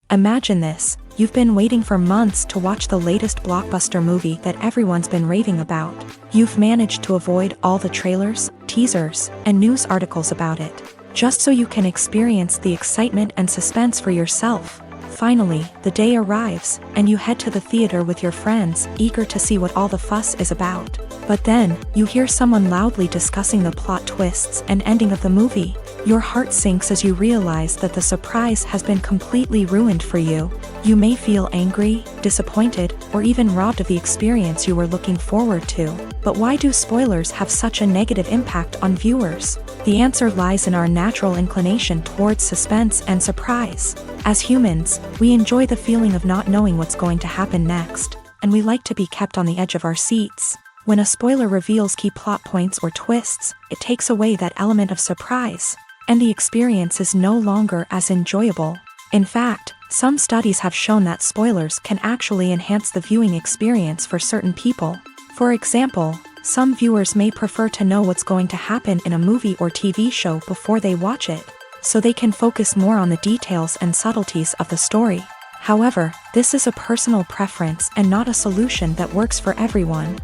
Imagine this: you've been waiting for months to watch the latest blockbuster movie that everyone's been raving about. You've managed to avoid all the trailers, teasers, and news articles about it, just so you can experience the excitement and suspense for yourself. Finally, the day arrives, and you head to the theater with your friends, eager to see what all the fuss is about. But then, you hear someone loudly discussing the plot twists and ending of the movie. Your heart sinks as you realize that the surprise has been completely ruined for you. You may feel angry, disappointed, or even robbed of the experience you were looking forward to. But why do spoilers have such a negative impact on viewers? The answer lies in our natural inclination towards suspense and surprise. As humans, we enjoy the feeling of not knowing what's going to happen next, and we like to be kept on the edge of our seats. When a spoiler reveals key plot points or twists, it takes away that element of surprise, and the experience is no longer as enjoyable. In fact, some studies have shown that spoilers can actually enhance the viewing experience for certain people. For example, some viewers may prefer to know what's going to happen in a movie or TV show before they watch it, so they can focus more on the details and subtleties of the story. However, this is a personal preference and not a solution that works for everyone.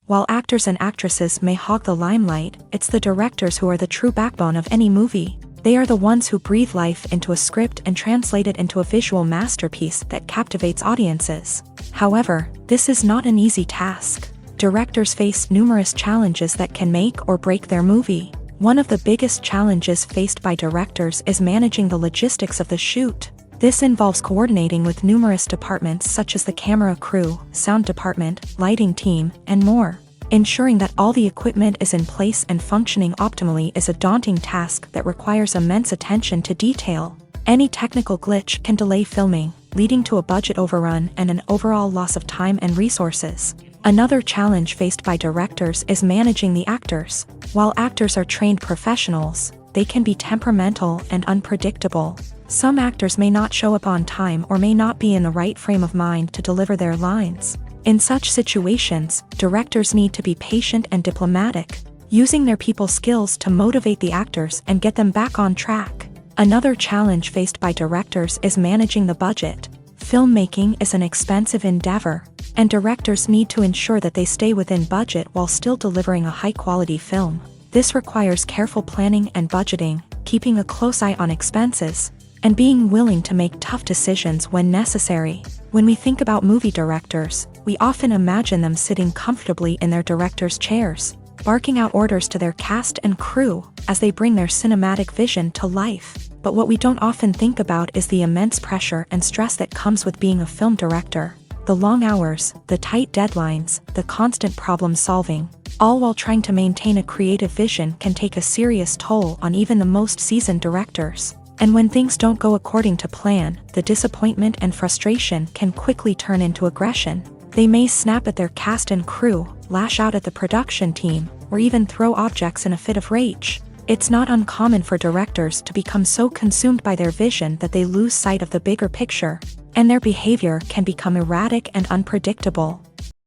While actors and actresses may hog the limelight, it's the directors who are the true backbone of any movie. They are the ones who breathe life into a script and translate it into a visual masterpiece that captivates audiences. However, this is not an easy task. Directors face numerous challenges that can make or break their movie. One of the biggest challenges faced by directors is managing the logistics of the shoot. This involves coordinating with numerous departments such as the camera crew, sound department, lighting team, and more. Ensuring that all the equipment is in place and functioning optimally is a daunting task that requires immense attention to detail. Any technical glitch can delay filming, leading to a budget overrun and an overall loss of time and resources. Another challenge faced by directors is managing the actors. While actors are trained professionals, they can be temperamental and unpredictable. Some actors may not show up on time or may not be in the right frame of mind to deliver their lines. In such situations, directors need to be patient and diplomatic, using their people skills to motivate the actors and get them back on track. Another challenge faced by directors is managing the budget. Filmmaking is an expensive endeavor, and directors need to ensure that they stay within budget while still delivering a high-quality film. This requires careful planning and budgeting, keeping a close eye on expenses, and being willing to make tough decisions when necessary. When we think about movie directors, we often imagine them sitting comfortably in their director's chairs, barking out orders to their cast and crew as they bring their cinematic vision to life. But what we don't often think about is the immense pressure and stress that comes with being a film director. The long hours, the tight deadlines, the constant problem solving, all while trying to maintain a creative vision can take a serious toll on even the most seasoned directors. And when things don't go according to plan, the disappointment and frustration can quickly turn into aggression. They may snap at their cast and crew, lash out at the production team, or even throw objects in a fit of rage. It's not uncommon for directors to become so consumed by their vision that they lose sight of the bigger picture, and their behavior can become erratic and unpredictable.